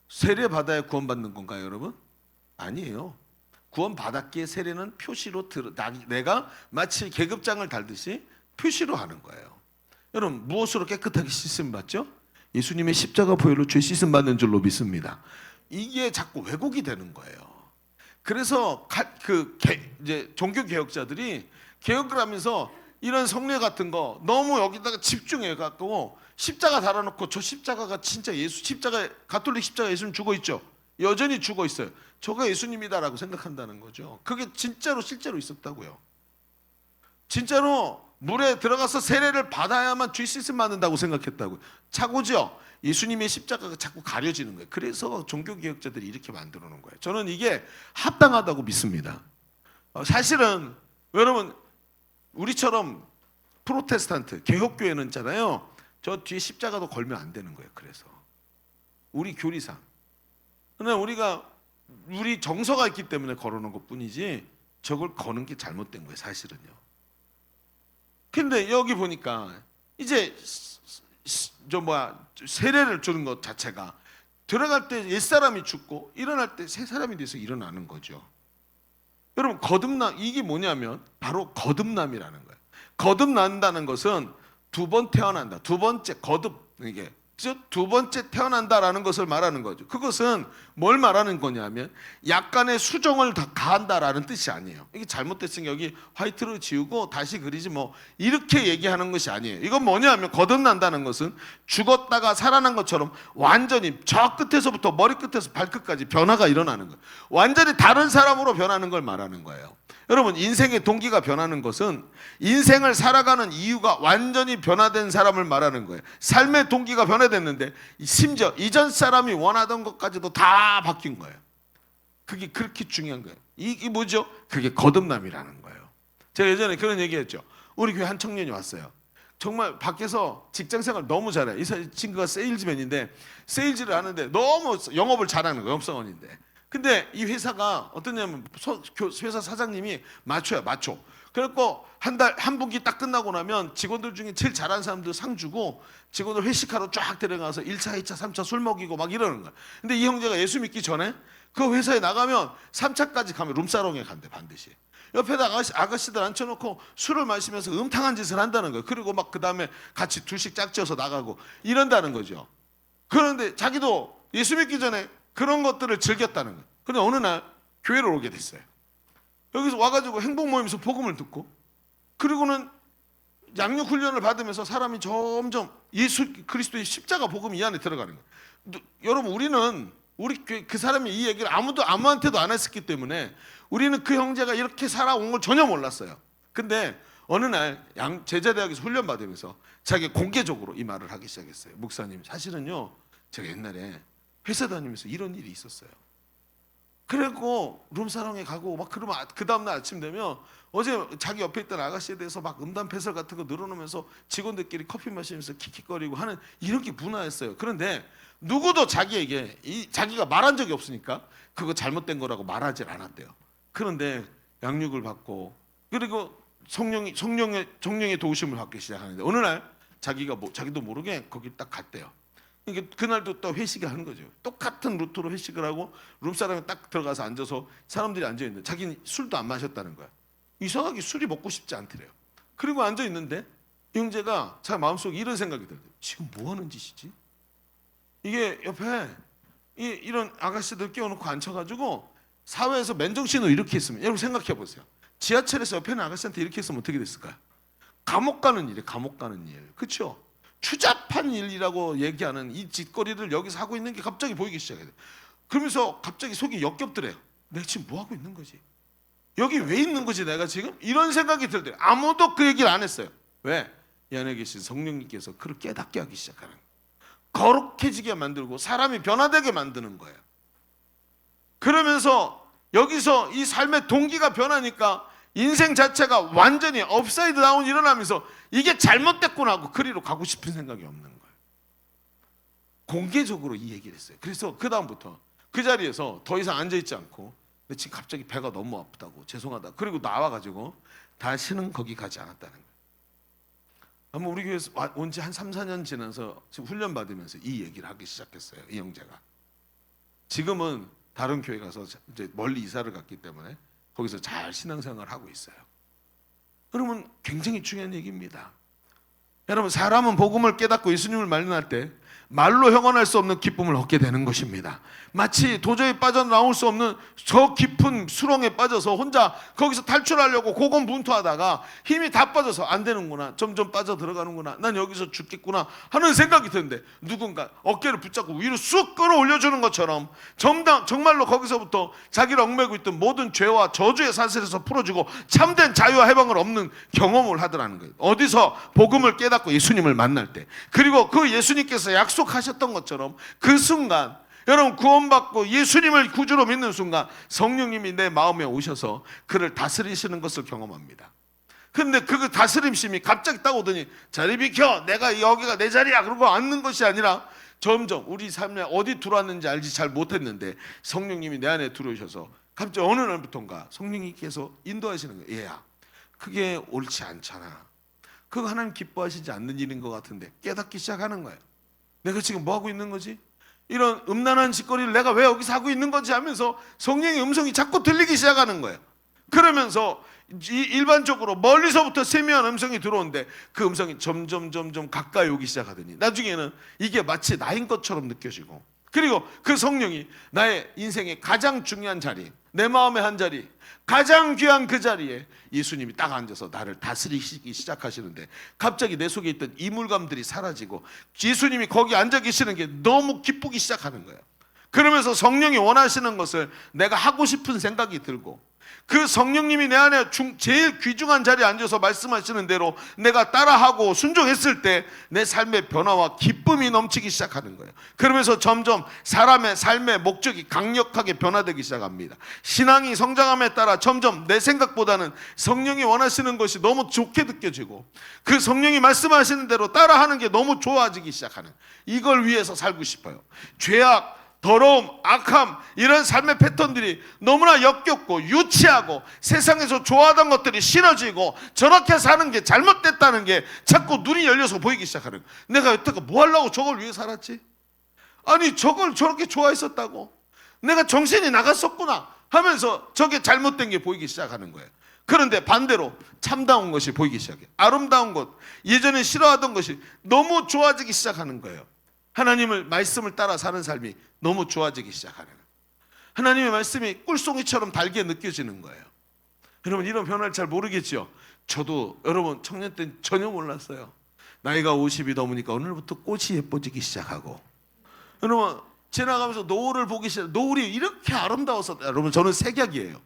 세례 받아야 구원받는 건가요, 여러분? 아니에요. 구원받았기에 세례는 표시로 내가 마치 계급장을 달듯이 표시로 하는 거예요. 여러분 무엇으로 깨끗하게 씻음 받죠? 예수님의 십자가 보혈로 죄 씻음 받는 줄로 믿습니다. 이게 자꾸 왜곡이 되는 거예요. 그래서 이제 종교 개혁자들이 개혁을 하면서 이런 성례 같은 거 너무 여기다가 집중해 갖고 십자가 달아놓고 저 십자가가 진짜 가톨릭 십자가 예수님 죽어 있죠. 여전히 죽어 있어요. 저가 예수님이다라고 생각한다는 거죠. 그게 실제로 있었다고요. 진짜로 물에 들어가서 세례를 받아야만 죄 씻음 받는다고 생각했다고요. 착오죠. 예수님의 십자가가 자꾸 가려지는 거예요. 그래서 종교개혁자들이 이렇게 만들어 놓은 거예요. 저는 이게 합당하다고 믿습니다. 사실은 여러분 우리처럼 프로테스탄트 개혁교회는 있잖아요. 저 뒤에 십자가도 걸면 안 되는 거예요. 그래서 우리 교리상. 그러나 우리 정서가 있기 때문에 걸어놓은 것뿐이지 저걸 거는 게 잘못된 거예요. 사실은요. 근데 여기 보니까 이제 세례를 주는 것 자체가 들어갈 때 옛사람이 죽고 일어날 때 새 사람이 돼서 일어나는 거죠. 여러분 거듭남 이게 뭐냐면 바로 거듭남이라는 거예요. 거듭난다는 것은 두 번 태어난다. 두 번째 이게 두 번째 태어난다라는 것을 말하는 거죠. 그것은 뭘 말하는 거냐면 약간의 수정을 가한다라는 뜻이 아니에요. 이게 잘못됐으니까 여기 화이트로 지우고 다시 그리지 이렇게 얘기하는 것이 아니에요. 이건 뭐냐면 거듭난다는 것은 죽었다가 살아난 것처럼 완전히 저 끝에서부터 머리끝에서 발끝까지 변화가 일어나는 거예요. 완전히 다른 사람으로 변하는 걸 말하는 거예요. 여러분 인생의 동기가 변하는 것은 인생을 살아가는 이유가 완전히 변화된 사람을 말하는 거예요. 삶의 동기가 변화됐는데 심지어 이전 사람이 원하던 것까지도 다 바뀐 거예요. 그게 그렇게 중요한 거예요. 이게 뭐죠? 그게 거듭남이라는 거예요. 제가 예전에 그런 얘기했죠. 우리 교회 한 청년이 왔어요. 정말 밖에서 직장생활 너무 잘해요. 이 친구가 세일즈맨인데 세일즈를 하는데 너무 영업을 잘하는 거예요. 영업사원인데. 근데 이 회사가 어떠냐면 회사 사장님이 마초야 마초. 그래갖고 한 분기 딱 끝나고 나면 직원들 중에 제일 잘하는 사람들 상 주고 직원들 회식하러 쫙 데려가서 1차, 2차, 3차 술 먹이고 막 이러는 거야. 근데 이 형제가 예수 믿기 전에 그 회사에 나가면 3차까지 가면 룸사롱에 간대 반드시. 옆에다 아가씨들 앉혀놓고 술을 마시면서 음탕한 짓을 한다는 거예요. 그리고 막 그 다음에 같이 둘씩 짝지어서 나가고 이런다는 거죠. 그런데 자기도 예수 믿기 전에 그런 것들을 즐겼다는 거예요. 근데 어느 날 교회를 오게 됐어요. 여기서 와가지고 행복 모임에서 복음을 듣고, 그리고는 양육 훈련을 받으면서 사람이 점점 예수 그리스도의 십자가 복음 이 안에 들어가는 거예요. 여러분, 우리 교회 그 사람이 이 얘기를 아무한테도 안 했었기 때문에 우리는 그 형제가 이렇게 살아온 걸 전혀 몰랐어요. 근데 어느 날 제자대학에서 훈련 받으면서 자기가 공개적으로 이 말을 하기 시작했어요. 목사님, 사실은요, 제가 옛날에 회사 다니면서 이런 일이 있었어요. 그래고 룸사롱에 가고 막 그러면 그 다음날 아침 되면 어제 자기 옆에 있던 아가씨에 대해서 막 음담패설 같은 거 늘어놓으면서 직원들끼리 커피 마시면서 킥킥거리고 하는 이런 게 문화였어요. 그런데 누구도 자기에게 자기가 말한 적이 없으니까 그거 잘못된 거라고 말하질 않았대요. 그런데 양육을 받고, 그리고 성령의 도우심을 받기 시작하는데 어느 날 자기도 모르게 거기 딱 갔대요. 이게 그날도 또 회식을 하는 거죠. 똑같은 루트로 회식을 하고 룸사람에 딱 들어가서 앉아서 사람들이 앉아 있는데 자기는 술도 안 마셨다는 거야. 이상하게 술이 먹고 싶지 않더래요. 그리고 앉아 있는데 형제가 자 마음속에 이런 생각이 들어요. 지금 뭐 하는 짓이지? 이게 옆에 이런 아가씨들 끼워놓고 앉혀가지고 사회에서 맨정신으로 이렇게 했으면, 여러분 생각해 보세요. 지하철에서 옆에 있는 아가씨한테 이렇게 했으면 어떻게 됐을까요? 감옥 가는 일이에요. 감옥 가는 일. 그렇죠? 추잡한 일이라고 얘기하는 이 짓거리를 여기서 하고 있는 게 갑자기 보이기 시작해요. 그러면서 갑자기 속이 역겹더래요. 내가 지금 뭐 하고 있는 거지? 여기 왜 있는 거지 내가 지금? 이런 생각이 들더래요. 아무도 그 얘기를 안 했어요. 왜? 이 안에 계신 성령님께서 그를 깨닫게 하기 시작하는 거예요. 거룩해지게 만들고 사람이 변화되게 만드는 거예요. 그러면서 여기서 이 삶의 동기가 변하니까 인생 자체가 완전히 업사이드 다운 일어나면서 이게 잘못됐구나 하고 그리로 가고 싶은 생각이 없는 거예요. 공개적으로 이 얘기를 했어요. 그래서 그 다음부터 그 자리에서 더 이상 앉아있지 않고, 근데 지금 갑자기 배가 너무 아프다고 죄송하다, 그리고 나와가지고 다시는 거기 가지 않았다는 거예요. 아마 우리 교회에서 온 지 한 3, 4년 지나서 지금 훈련 받으면서 이 얘기를 하기 시작했어요. 이 형제가 지금은 다른 교회 가서 이제 멀리 이사를 갔기 때문에 거기서 잘 신앙생활을 하고 있어요. 여러분, 굉장히 중요한 얘기입니다. 여러분, 사람은 복음을 깨닫고 예수님을 만날 때 말로 형언할 수 없는 기쁨을 얻게 되는 것입니다. 마치 도저히 빠져나올 수 없는 저 깊은 수렁에 빠져서 혼자 거기서 탈출하려고 고군분투하다가 힘이 다 빠져서 안 되는구나, 점점 빠져 들어가는구나, 난 여기서 죽겠구나 하는 생각이 드는데 누군가 어깨를 붙잡고 위로 쑥 끌어올려주는 것처럼 정말로 거기서부터 자기를 얽매고 있던 모든 죄와 저주의 사슬에서 풀어주고 참된 자유와 해방을 얻는 경험을 하더라는 거예요. 어디서? 복음을 깨닫고 예수님을 만날 때. 그리고 그 예수님께서 약속하셨던 것처럼 그 순간, 여러분, 구원받고 예수님을 구주로 믿는 순간 성령님이 내 마음에 오셔서 그를 다스리시는 것을 경험합니다. 근데 그 다스림심이 갑자기 딱 오더니 자리 비켜, 내가 여기가 내 자리야 그러고 앉는 것이 아니라 점점 우리 삶에 어디 들어왔는지 알지 잘 못했는데 성령님이 내 안에 들어오셔서 갑자기 어느 날부터인가 성령님께서 인도하시는 거예요. 얘야, 그게 옳지 않잖아. 그거 하나님 기뻐하시지 않는 일인 것 같은데 깨닫기 시작하는 거예요. 내가 지금 뭐 하고 있는 거지? 이런 음란한 짓거리를 내가 왜 여기서 하고 있는 거지 하면서 성령의 음성이 자꾸 들리기 시작하는 거예요. 그러면서 일반적으로 멀리서부터 세미한 음성이 들어오는데 그 음성이 점점 가까이 오기 시작하더니 나중에는 이게 마치 나인 것처럼 느껴지고, 그리고 그 성령이 나의 인생의 가장 중요한 자리, 내 마음의 한 자리, 가장 귀한 그 자리에 예수님이 딱 앉아서 나를 다스리시기 시작하시는데 갑자기 내 속에 있던 이물감들이 사라지고 예수님이 거기 앉아 계시는 게 너무 기쁘기 시작하는 거예요. 그러면서 성령이 원하시는 것을 내가 하고 싶은 생각이 들고, 그 성령님이 내 안에 제일 귀중한 자리에 앉아서 말씀하시는 대로 내가 따라하고 순종했을 때 내 삶의 변화와 기쁨이 넘치기 시작하는 거예요. 그러면서 점점 사람의 삶의 목적이 강력하게 변화되기 시작합니다. 신앙이 성장함에 따라 점점 내 생각보다는 성령이 원하시는 것이 너무 좋게 느껴지고 그 성령이 말씀하시는 대로 따라하는 게 너무 좋아지기 시작하는, 이걸 위해서 살고 싶어요. 죄악, 더러움, 악함, 이런 삶의 패턴들이 너무나 역겹고 유치하고 세상에서 좋아하던 것들이 싫어지고 저렇게 사는 게 잘못됐다는 게 자꾸 눈이 열려서 보이기 시작하는 거예요. 내가 여태껏 뭐 하려고 저걸 위해 살았지? 아니 저걸 저렇게 좋아했었다고? 내가 정신이 나갔었구나 하면서 저게 잘못된 게 보이기 시작하는 거예요. 그런데 반대로 참다운 것이 보이기 시작해요. 아름다운 것, 예전에 싫어하던 것이 너무 좋아지기 시작하는 거예요. 하나님을 말씀을 따라 사는 삶이 너무 좋아지기 시작하는 거예요. 하나님의 말씀이 꿀송이처럼 달게 느껴지는 거예요. 여러분 이런 변화를 잘 모르겠죠. 저도 여러분 청년 때 전혀 몰랐어요. 나이가 50이 넘으니까 오늘부터 꽃이 예뻐지기 시작하고, 여러분 지나가면서 노을을 보기 시작. 노을이 이렇게 아름다워서, 여러분 저는 색약이에요.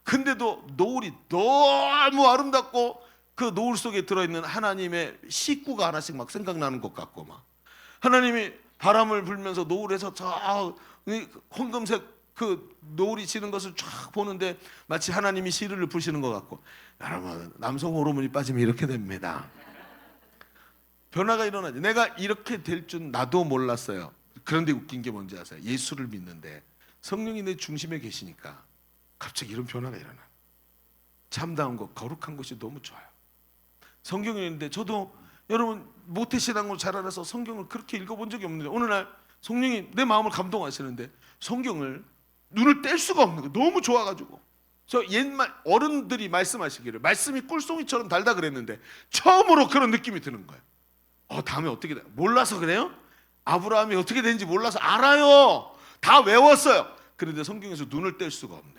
근데도 노을이 너무 아름답고 그 노을 속에 들어있는 하나님의 식구가 하나씩 막 생각나는 것 같고, 막 하나님이 바람을 불면서 노을에서 저 황금색 그 노을이 지는 것을 쫙 보는데 마치 하나님이 시를 부시는 것 같고. 여러분 남성 호르몬이 빠지면 이렇게 됩니다. 변화가 일어나지. 내가 이렇게 될 줄 나도 몰랐어요. 그런데 웃긴 게 뭔지 아세요? 예수를 믿는데 성령이 내 중심에 계시니까 갑자기 이런 변화가 일어나. 참다운 것, 거룩한 것이 너무 좋아요. 성경이 있는데 저도 여러분 모태신앙으로 자라나서 성경을 그렇게 읽어본 적이 없는데 어느 날 성령이 내 마음을 감동하시는데 성경을 눈을 뗄 수가 없는 거예요. 너무 좋아가지고. 저 옛말 어른들이 말씀하시기를 말씀이 꿀송이처럼 달다 그랬는데 처음으로 그런 느낌이 드는 거예요. 다음에 어떻게 돼? 몰라서 그래요? 아브라함이 어떻게 되는지 몰라서 알아요. 다 외웠어요. 그런데 성경에서 눈을 뗄 수가 없네.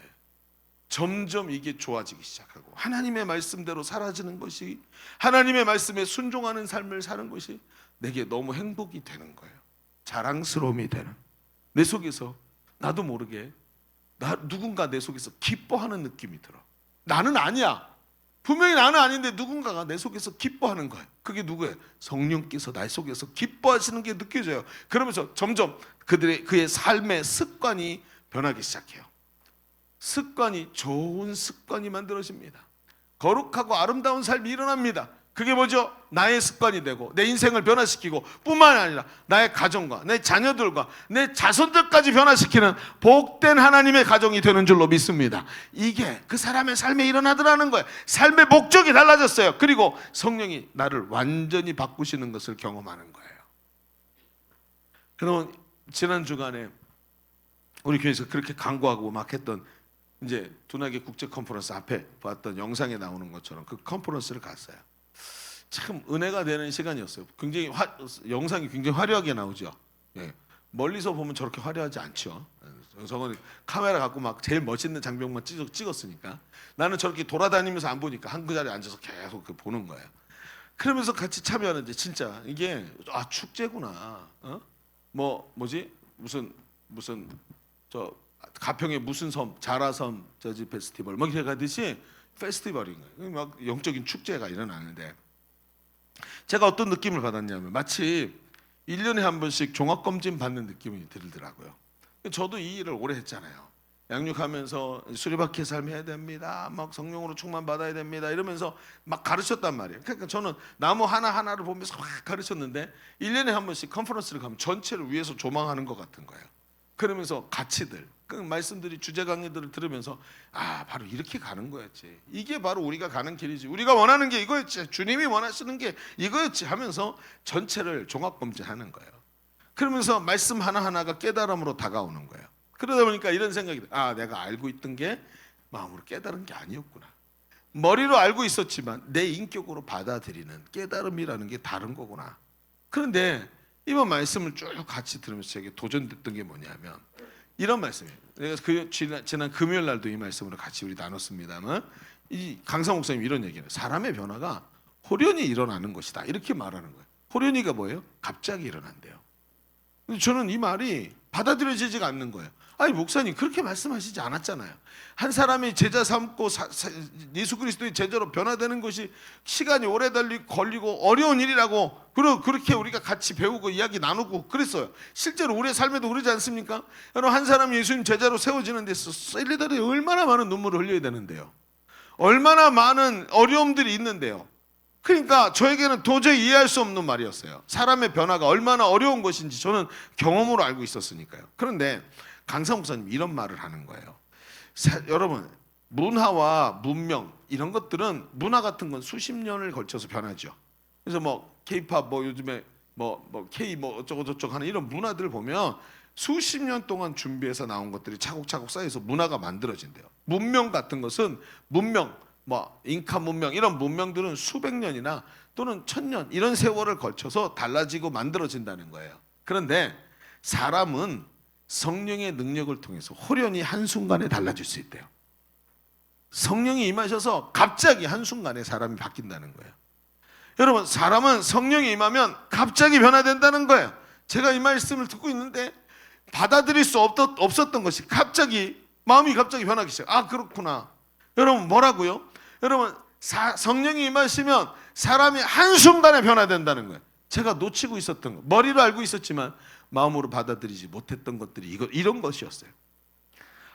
점점 이게 좋아지기 시작하고 하나님의 말씀대로 사라지는 것이, 하나님의 말씀에 순종하는 삶을 사는 것이 내게 너무 행복이 되는 거예요. 자랑스러움이 되는, 내 속에서 나도 모르게 누군가 내 속에서 기뻐하는 느낌이 들어. 나는 아니야. 분명히 나는 아닌데 누군가가 내 속에서 기뻐하는 거예요. 그게 누구예요? 성령께서 나 속에서 기뻐하시는 게 느껴져요. 그러면서 점점 그의 삶의 습관이 변하기 시작해요. 습관이 좋은 습관이 만들어집니다. 거룩하고 아름다운 삶이 일어납니다. 그게 뭐죠? 나의 습관이 되고 내 인생을 변화시키고 뿐만 아니라 나의 가정과 내 자녀들과 내 자손들까지 변화시키는 복된 하나님의 가정이 되는 줄로 믿습니다. 이게 그 사람의 삶에 일어나더라는 거예요. 삶의 목적이 달라졌어요. 그리고 성령이 나를 완전히 바꾸시는 것을 경험하는 거예요. 여러분 지난 주간에 우리 교회에서 그렇게 강구하고 막 했던 이제 두나기 국제 컨퍼런스 앞에 봤던 영상에 나오는 것처럼 그 컨퍼런스를 갔어요. 참 은혜가 되는 시간이었어요. 굉장히 영상이 굉장히 화려하게 나오죠. 예. 멀리서 보면 저렇게 화려하지 않죠. 저건 카메라 갖고 막 제일 멋있는 장면만 찍었으니까. 나는 저렇게 돌아다니면서 안 보니까 한 그 자리에 앉아서 계속 보는 거예요. 그러면서 같이 참여하는데 진짜 이게 축제구나. 뭐지 무슨 저 가평의 무슨 섬, 자라섬 저지 페스티벌 뭐 이렇게 가듯이 페스티벌인 거예요. 막 영적인 축제가 일어나는데 제가 어떤 느낌을 받았냐면 마치 1년에 한 번씩 종합검진 받는 느낌이 들더라고요. 저도 이 일을 오래 했잖아요. 양육하면서 수리바퀴 삶 해야 됩니다. 막 성령으로 충만 받아야 됩니다. 이러면서 막 가르쳤단 말이에요. 그러니까 저는 나무 하나하나를 보면서 막 가르쳤는데 1년에 한 번씩 컨퍼런스를 가면 전체를 위해서 조망하는 것 같은 거예요. 그러면서 가치들, 그 말씀들이 주제 강의들을 들으면서 바로 이렇게 가는 거였지. 이게 바로 우리가 가는 길이지. 우리가 원하는 게 이거였지. 주님이 원하시는 게 이거였지 하면서 전체를 종합검진하는 거예요. 그러면서 말씀 하나하나가 깨달음으로 다가오는 거예요. 그러다 보니까 이런 생각이 들어요. 내가 알고 있던 게 마음으로 깨달은 게 아니었구나. 머리로 알고 있었지만 내 인격으로 받아들이는 깨달음이라는 게 다른 거구나. 그런데 이번 말씀을 쭉 같이 들으면서 제게 도전됐던 게 뭐냐면 이런 말씀이에요. 내가 지난 금요일 날도 이 말씀으로 같이 우리 나눴습니다만 이 강사 목사님 이런 얘기를 해요. 사람의 변화가 호련히 일어나는 것이다. 이렇게 말하는 거예요. 호련히가 뭐예요? 갑자기 일어난대요. 근데 저는 이 말이 받아들여지지가 않는 거예요. 아니 목사님 그렇게 말씀하시지 않았잖아요. 한 사람이 제자 삼고 예수 그리스도의 제자로 변화되는 것이 시간이 오래 걸리고 어려운 일이라고 그렇게 우리가 같이 배우고 이야기 나누고 그랬어요. 실제로 우리의 삶에도 그러지 않습니까? 여러분 한 사람이 예수님 제자로 세워지는 데서 셀리더에 얼마나 많은 눈물을 흘려야 되는데요. 얼마나 많은 어려움들이 있는데요. 그러니까 저에게는 도저히 이해할 수 없는 말이었어요. 사람의 변화가 얼마나 어려운 것인지 저는 경험으로 알고 있었으니까요. 그런데 강사 목사님 이런 말을 하는 거예요. 여러분 문화와 문명 이런 것들은 문화 같은 건 수십 년을 걸쳐서 변하죠. 그래서 뭐 K-팝 요즘에 K 어쩌고 저쩌고 하는 이런 문화들을 보면 수십 년 동안 준비해서 나온 것들이 차곡차곡 쌓여서 문화가 만들어진대요. 문명 같은 것은 잉카 문명 이런 문명들은 수백 년이나 또는 1000년 이런 세월을 걸쳐서 달라지고 만들어진다는 거예요. 그런데 사람은 성령의 능력을 통해서 호련히 한순간에 달라질 수 있대요. 성령이 임하셔서 갑자기 한순간에 사람이 바뀐다는 거예요. 여러분, 사람은 성령이 임하면 갑자기 변화된다는 거예요. 제가 이 말씀을 듣고 있는데 받아들일 수 없었던 것이 갑자기 마음이 갑자기 변하기 시작. 아, 그렇구나. 여러분, 뭐라고요? 여러분, 성령이 임하시면 사람이 한순간에 변화된다는 거예요. 제가 놓치고 있었던 거, 머리로 알고 있었지만 마음으로 받아들이지 못했던 것들이 이런 것이었어요.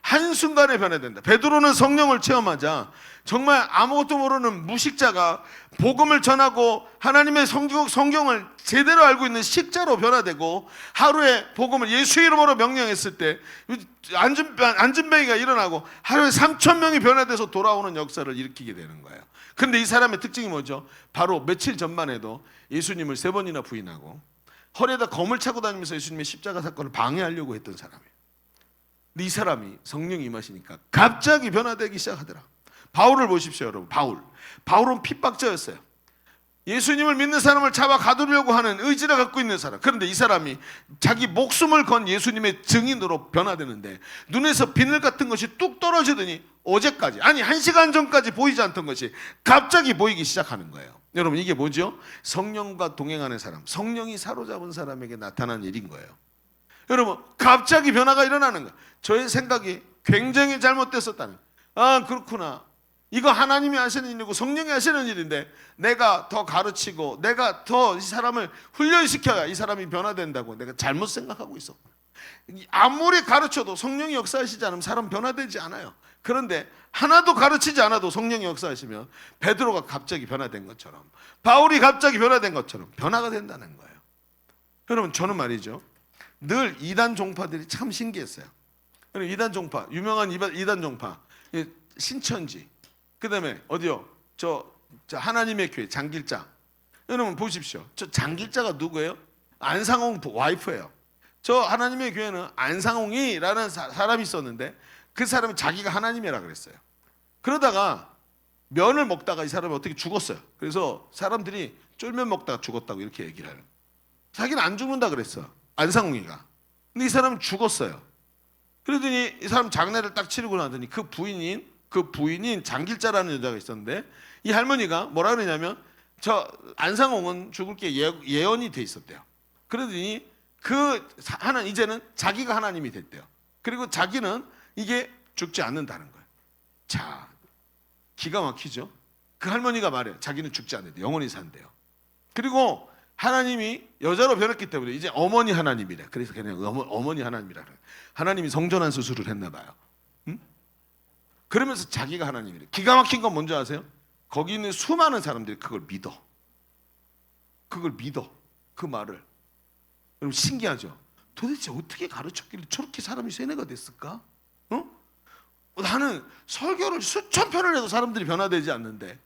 한순간에 변화된다. 베드로는 성령을 체험하자 정말 아무것도 모르는 무식자가 복음을 전하고 하나님의 성경을 제대로 알고 있는 식자로 변화되고, 하루에 복음을 예수 이름으로 명령했을 때 안진뱅이가 일어나고 하루에 3,000명이 변화돼서 돌아오는 역사를 일으키게 되는 거예요. 그런데 이 사람의 특징이 뭐죠? 바로 며칠 전만 해도 예수님을 3번이나 부인하고 허리에다 검을 차고 다니면서 예수님의 십자가 사건을 방해하려고 했던 사람이에요. 근데 이 사람이 성령이 임하시니까 갑자기 변화되기 시작하더라. 바울을 보십시오, 여러분. 바울은 핍박자였어요. 예수님을 믿는 사람을 잡아 가두려고 하는 의지를 갖고 있는 사람. 그런데 이 사람이 자기 목숨을 건 예수님의 증인으로 변화되는데 눈에서 비늘 같은 것이 뚝 떨어지더니 어제까지, 아니 1시간 전까지 보이지 않던 것이 갑자기 보이기 시작하는 거예요. 여러분, 이게 뭐죠? 성령과 동행하는 사람, 성령이 사로잡은 사람에게 나타난 일인 거예요. 여러분, 갑자기 변화가 일어나는 거예요. 저의 생각이 굉장히 잘못됐었다는, 아, 그렇구나, 이거 하나님이 하시는 일이고 성령이 하시는 일인데 내가 더 가르치고 내가 더 이 사람을 훈련시켜야 이 사람이 변화된다고 내가 잘못 생각하고 있었구나. 아무리 가르쳐도 성령이 역사하시지 않으면 사람 변화되지 않아요. 그런데 하나도 가르치지 않아도 성령이 역사하시면 베드로가 갑자기 변화된 것처럼, 바울이 갑자기 변화된 것처럼 변화가 된다는 거예요. 여러분, 저는 말이죠, 늘 이단 종파들이 참 신기했어요. 이단 종파, 유명한 이단 종파, 신천지, 그 다음에 어디요? 저 하나님의 교회 장길자. 여러분 보십시오. 저 장길자가 누구예요? 안상홍 와이프예요. 저 하나님의 교회는 안상홍이라는 사람이 있었는데 그 사람이 자기가 하나님이라 그랬어요. 그러다가 면을 먹다가 이 사람이 어떻게 죽었어요. 그래서 사람들이 쫄면 먹다가 죽었다고 이렇게 얘기를 해요. 자기는 안 죽는다 그랬어, 안상홍이가. 근데 이 사람은 죽었어요. 그러더니 이 사람 장례를 딱 치르고 나더니 그 부인인 장길자라는 여자가 있었는데 이 할머니가 뭐라 그러냐면 저 안상홍은 죽을 게 예언이 돼 있었대요. 그러더니 이제는 자기가 하나님이 됐대요. 그리고 자기는 이게 죽지 않는다는 거예요. 자, 기가 막히죠. 그 할머니가 말해요. 자기는 죽지 않는데 영원히 산대요. 그리고 하나님이 여자로 변했기 때문에 이제 어머니 하나님이래. 그래서 그냥 어머니 하나님이라 그래요. 하나님이 성전환 수술을 했나 봐요. 그러면서 자기가 하나님이래. 기가 막힌 건 뭔지 아세요? 거기 있는 수많은 사람들이 그걸 믿어. 그 말을. 여러분, 신기하죠? 도대체 어떻게 가르쳤길래 저렇게 사람이 세뇌가 됐을까? 나는 설교를 수천 편을 해도 사람들이 변화되지 않는데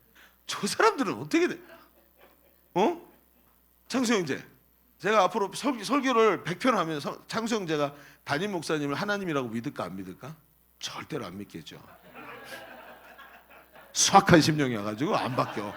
저 사람들은 어떻게 돼? 창수 형제, 제가 앞으로 설교를 100편 하면 창수 형제가 담임 목사님을 하나님이라고 믿을까 안 믿을까? 절대로 안 믿겠죠. 수학한 심령이 와가지고 안 바뀌어.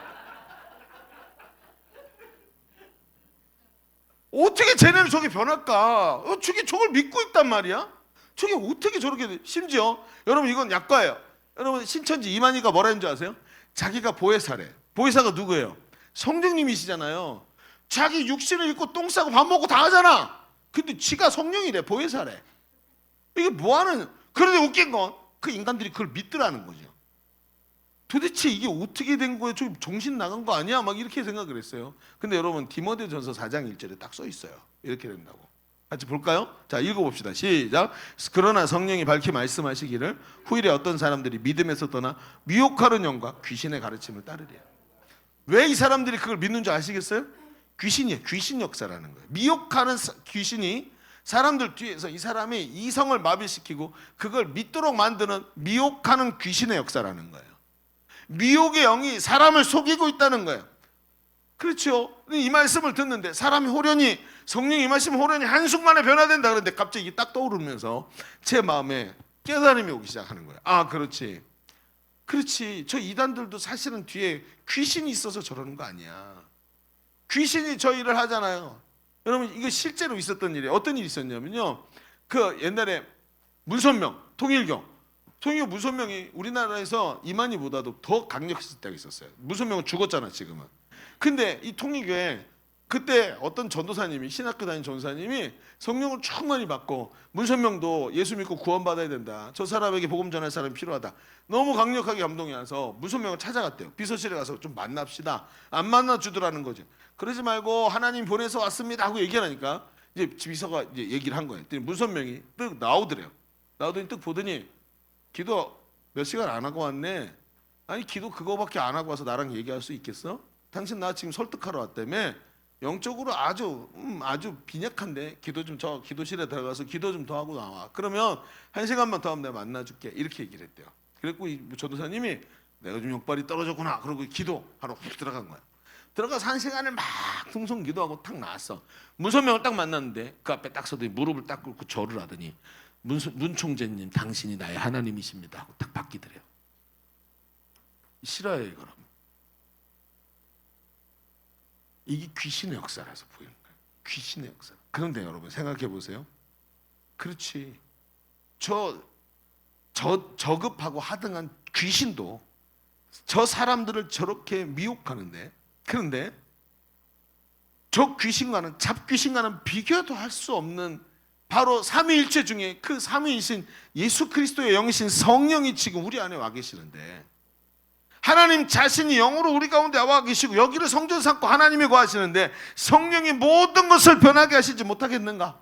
어떻게 쟤네는 저게 변할까? 저걸 믿고 있단 말이야? 저게 어떻게 저렇게 돼? 심지어 여러분, 이건 약과예요. 여러분, 신천지 이만희가 뭐라 했는지 아세요? 자기가 보혜사래. 보혜사가 누구예요? 성령님이시잖아요. 자기 육신을 입고 똥 싸고 밥 먹고 다 하잖아. 근데 지가 성령이래, 보혜사래. 이게 뭐하는? 그런데 웃긴 건 그 인간들이 그걸 믿더라는 거죠. 도대체 이게 어떻게 된 거예요? 저 정신 나간 거 아니야? 막 이렇게 생각을 했어요. 근데 여러분, 디모데전서 4장 1절에 딱 써 있어요. 이렇게 된다고. 같이 볼까요? 자, 읽어봅시다. 시작. 그러나 성령이 밝히 말씀하시기를 후일에 어떤 사람들이 믿음에서 떠나 미혹하는 영과 귀신의 가르침을 따르리라. 왜 이 사람들이 그걸 믿는 줄 아시겠어요? 귀신이에요. 귀신 역사라는 거예요. 미혹하는 귀신이 사람들 뒤에서 이 사람의 이성을 마비시키고 그걸 믿도록 만드는 미혹하는 귀신의 역사라는 거예요. 미혹의 영이 사람을 속이고 있다는 거예요. 그렇죠. 이 말씀을 듣는데 사람이 성령이 임하시면 호련히 한순간에 변화된다 그러는데 갑자기 이게 딱 떠오르면서 제 마음에 깨달음이 오기 시작하는 거예요. 아, 그렇지. 저 이단들도 사실은 뒤에 귀신이 있어서 저러는 거 아니야. 귀신이 저 일을 하잖아요. 여러분, 이거 실제로 있었던 일이에요. 어떤 일이 있었냐면요, 그 옛날에 문선명, 통일교 문선명이 우리나라에서 이만희보다도 더 강력했을 때가 있었어요. 문선명은 죽었잖아 지금은. 근데 이 통일교에 그때 어떤 전도사님이, 신학교 다닌 전도사님이 성령을 충만히 받고, 문선명도 예수 믿고 구원받아야 된다, 저 사람에게 복음 전할 사람이 필요하다, 너무 강력하게 감동이 와서 문선명을 찾아갔대요. 비서실에 가서 좀 만납시다. 안 만나주더라는 거죠. 그러지 말고 하나님 보내서 왔습니다 하고 얘기하니까 이제 비서가 이제 얘기를 한 거예요. 문선명이 뜩 나오더래요. 나오더니 뜩 보더니 기도 몇 시간 안 하고 왔네. 아니 기도 그거밖에 안 하고 와서 나랑 얘기할 수 있겠어? 당신 나 지금 설득하러 왔다며. 영적으로 아주 빈약한데 저 기도실에 들어가서 기도 좀 더 하고 나와. 그러면 1시간만 더 하면 내가 만나줄게. 이렇게 얘기를 했대요. 그랬고 이 전도사님이 내가 좀 역발이 떨어졌구나. 그러고 기도하러 훅 들어간 거야. 들어가서 1시간을 막 퉁퉁 기도하고 탁 나왔어. 문선명을 딱 만났는데 그 앞에 딱 서더니 무릎을 딱 꿇고 절을 하더니 문 총재님 당신이 나의 하나님이십니다 하고 딱 바뀌더래요. 싫어요 이거는. 이게 귀신의 역사라서 보이는 거예요. 귀신의 역사. 그런데 여러분 생각해 보세요. 그렇지. 저급하고 하등한 귀신도 저 사람들을 저렇게 미혹하는데, 그런데 저 귀신과는, 잡귀신과는 비교도 할 수 없는 바로 삼위일체 중에 그 삼위이신 예수 그리스도의 영이신 성령이 지금 우리 안에 와 계시는데, 하나님 자신이 영으로 우리 가운데 와 계시고 여기를 성전 삼고 하나님이 거하시는데 성령이 모든 것을 변하게 하시지 못하겠는가?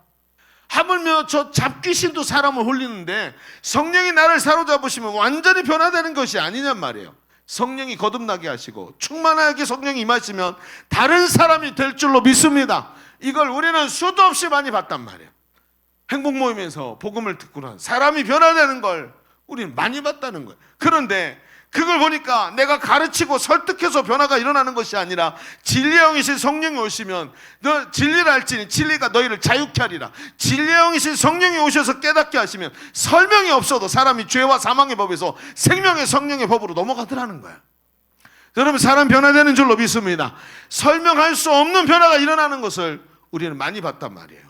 하물며 저 잡귀신도 사람을 홀리는데 성령이 나를 사로잡으시면 완전히 변화되는 것이 아니냔 말이에요. 성령이 거듭나게 하시고 충만하게 성령이 임하시면 다른 사람이 될 줄로 믿습니다. 이걸 우리는 수도 없이 많이 봤단 말이에요. 행복 모임에서 복음을 듣고는 사람이 변화되는 걸 우리는 많이 봤다는 거예요. 그런데 그걸 보니까 내가 가르치고 설득해서 변화가 일어나는 것이 아니라 진리의 영이신 성령이 오시면 너 진리를 알지니 진리가 너희를 자유케 하리라. 진리의 영이신 성령이 오셔서 깨닫게 하시면 설명이 없어도 사람이 죄와 사망의 법에서 생명의 성령의 법으로 넘어가더라는 거야. 여러분 사람 변화되는 줄로 믿습니다. 설명할 수 없는 변화가 일어나는 것을 우리는 많이 봤단 말이에요.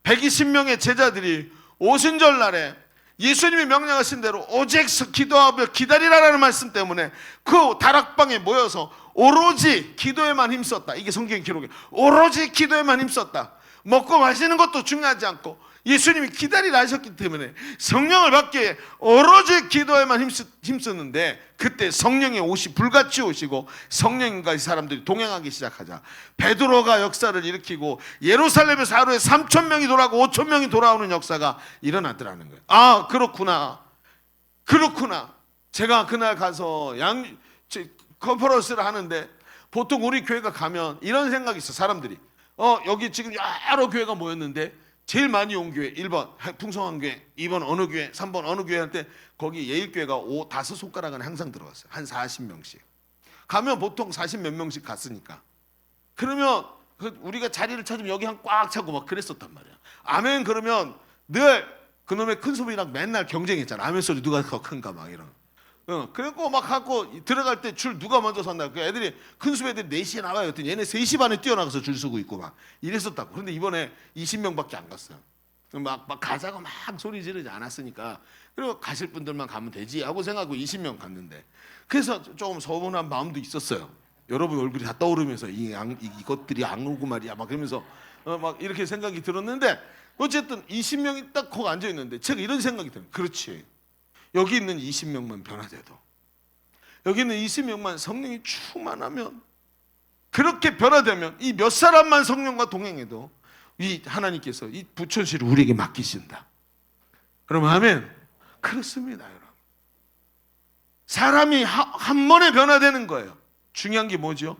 120명의 제자들이 오순절 날에 예수님이 명령하신 대로 오직 기도하며 기다리라라는 말씀 때문에 그 다락방에 모여서 오로지 기도에만 힘썼다. 이게 성경 기록에 오로지 기도에만 힘썼다. 먹고 마시는 것도 중요하지 않고 예수님이 기다리라 하셨기 때문에 성령을 받기에 오로지 기도에만 힘썼는데, 그때 성령의 옷이 불같이 오시고 성령과 이 사람들이 동행하기 시작하자 베드로가 역사를 일으키고 예루살렘에서 하루에 3,000명이 돌아오고 5,000명이 돌아오는 역사가 일어나더라는 거예요. 아 그렇구나. 제가 그날 가서 컨퍼런스를 하는데 보통 우리 교회가 가면 이런 생각이 있어. 사람들이 여기 지금 여러 교회가 모였는데 제일 많이 온 교회 1번 풍성한 교회, 2번 어느 교회, 3번 어느 교회 할 때 거기 예일교회가 5손가락 안에 항상 들어갔어요. 한 40명씩 가면 보통 40몇 명씩 갔으니까. 그러면 우리가 자리를 찾으면 여기 한 꽉 차고 막 그랬었단 말이야. 아멘 그러면 늘 그놈의 큰 소리랑 맨날 경쟁했잖아. 아멘 소리 누가 더 큰가 막 이런. 그리고 막 갖고 들어갈 때 줄 누가 먼저 섰나. 그 애들이 큰 숲 애들이 4시에 나와요. 그랬더니 얘네 3시 반에 뛰어나가서 줄 서고 있고 막 이랬었다고. 그런데 이번에 20명밖에 안 갔어요. 막 가자고 막 소리 지르지 않았으니까 그리고 가실 분들만 가면 되지 하고 생각하고 20명 갔는데, 그래서 조금 서운한 마음도 있었어요. 여러분 얼굴이 다 떠오르면서 이것들이 안 오고 말이야 막 그러면서 막 이렇게 생각이 들었는데, 어쨌든 20명이 딱 거기 앉아 있는데 제가 이런 생각이 들어요. 그렇지. 여기 있는 20명만 변화돼도, 여기 있는 20명만 성령이 충만하면, 그렇게 변화되면 이 몇 사람만 성령과 동행해도 이 하나님께서 이 부천시를 우리에게 맡기신다. 그럼 아멘. 그렇습니다 여러분. 사람이 한 번에 변화되는 거예요. 중요한 게 뭐죠?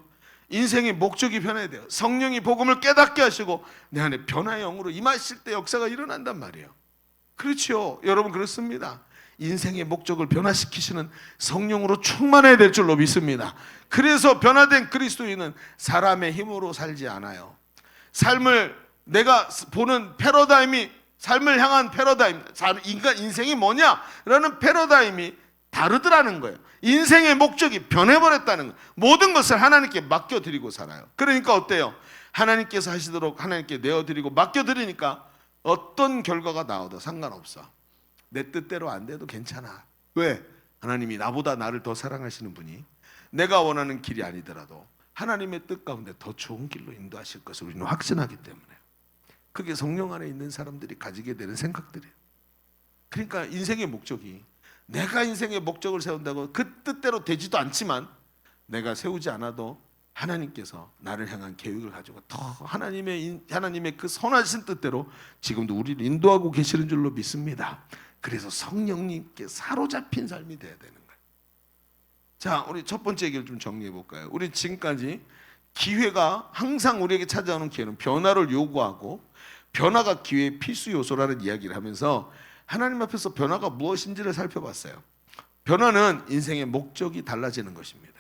인생의 목적이 변해야 돼요. 성령이 복음을 깨닫게 하시고 내 안에 변화의 영으로 임하실 때 역사가 일어난단 말이에요. 그렇죠 여러분. 그렇습니다. 인생의 목적을 변화시키시는 성령으로 충만해야 될 줄로 믿습니다. 그래서 변화된 그리스도인은 사람의 힘으로 살지 않아요. 삶을 내가 보는 패러다임이, 삶을 향한 패러다임, 인간 인생이 뭐냐라는 패러다임이 다르더라는 거예요. 인생의 목적이 변해버렸다는 거예요. 모든 것을 하나님께 맡겨드리고 살아요. 그러니까 어때요? 하나님께서 하시도록 하나님께 내어드리고 맡겨드리니까 어떤 결과가 나와도 상관없어. 내 뜻대로 안 돼도 괜찮아. 왜? 하나님이 나보다 나를 더 사랑하시는 분이 내가 원하는 길이 아니더라도 하나님의 뜻 가운데 더 좋은 길로 인도하실 것을 우리는 확신하기 때문에 그게 성령 안에 있는 사람들이 가지게 되는 생각들이에요. 그러니까 인생의 목적이 내가 인생의 목적을 세운다고 그 뜻대로 되지도 않지만 내가 세우지 않아도 하나님께서 나를 향한 계획을 가지고 더 하나님의 그 선하신 뜻대로 지금도 우리를 인도하고 계시는 줄로 믿습니다. 그래서 성령님께 사로잡힌 삶이 돼야 되는 거예요. 자, 우리 첫 번째 얘기를 좀 정리해 볼까요? 우리 지금까지 기회가 항상 우리에게 찾아오는 기회는 변화를 요구하고 변화가 기회의 필수 요소라는 이야기를 하면서 하나님 앞에서 변화가 무엇인지를 살펴봤어요. 변화는 인생의 목적이 달라지는 것입니다.